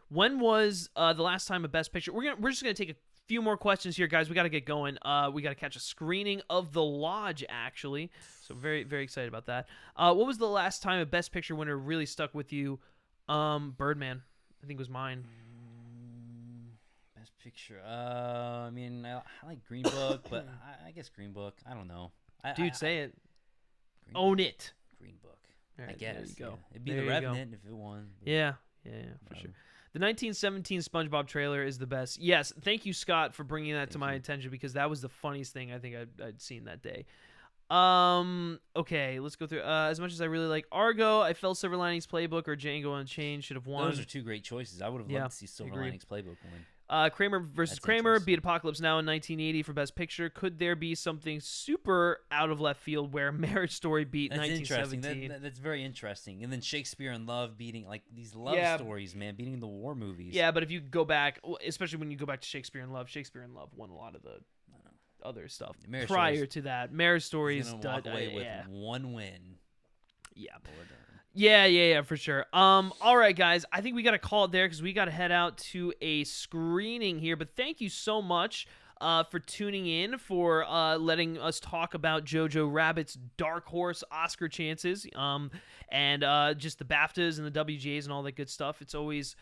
When was the last time a Best Picture? We're just gonna take a few more questions here, guys. We got to get going. We got to catch a screening of The Lodge, actually. So very, very excited about that. What was the last time a Best Picture winner really stuck with you? Birdman, I think was mine. Best Picture. I mean, I like Green Book, but I guess Green Book. I don't know. Dude, say it. Own it. Green Book. Right, I guess. There you go. Yeah. It'd be The Revenant if it won. Yeah, for sure. The 1917 SpongeBob trailer is the best. Yes, thank you, Scott, for bringing that to my attention because that was the funniest thing I think I'd seen that day. Okay, let's go through. As much as I really like Argo, I felt Silver Linings Playbook or Django Unchained should have won. Those are two great choices. I would have loved to see Silver Linings Playbook win. Kramer versus Kramer beat Apocalypse Now in 1980 for Best Picture. Could there be something super out of left field where Marriage Story beat 1917? That's very interesting. And then Shakespeare in Love beating like these love stories, man, beating the war movies. Yeah, but if you go back, especially when you go back to Shakespeare in Love won a lot of the other stuff prior to that. Marriage Story is walk away with one win. Yeah. Yeah, for sure. All right, guys. I think we got to call it there because we got to head out to a screening here. But thank you so much for tuning in, for letting us talk about Jojo Rabbit's Dark Horse Oscar chances, and just the BAFTAs and the WGAs and all that good stuff. It's always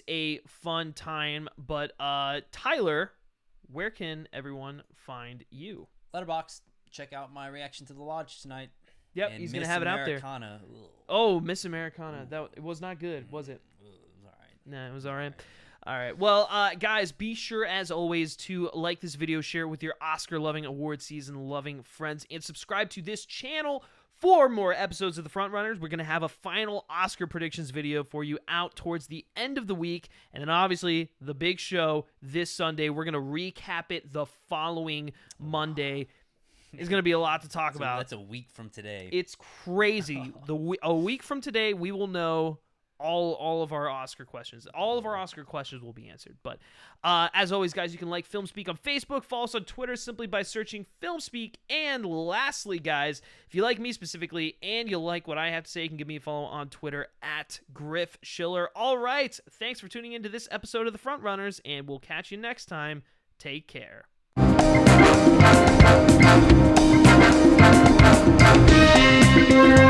a fun time. But Tyler, where can everyone find you? Letterboxd. Check out my reaction to The Lodge tonight. Yep, and he's going to have it out there. Oh, Miss Americana. It was not good, was it? It was all right. No, it was all right. All right. Well, guys, be sure, as always, to like this video, share it with your Oscar-loving, award season-loving friends, and subscribe to this channel for more episodes of The Frontrunners. We're going to have a final Oscar predictions video for you out towards the end of the week, and then, obviously, the big show this Sunday. We're going to recap it the following Monday. It's going to be a lot to talk about. That's a week from today. It's crazy. A week from today, we will know all of our Oscar questions. All of our Oscar questions will be answered. But as always, guys, you can like FilmSpeak on Facebook. Follow us on Twitter simply by searching FilmSpeak. And lastly, guys, if you like me specifically and you like what I have to say, you can give me a follow on Twitter at Griff Schiller. All right. Thanks for tuning into this episode of The Frontrunners, and we'll catch you next time. Take care. Thank you.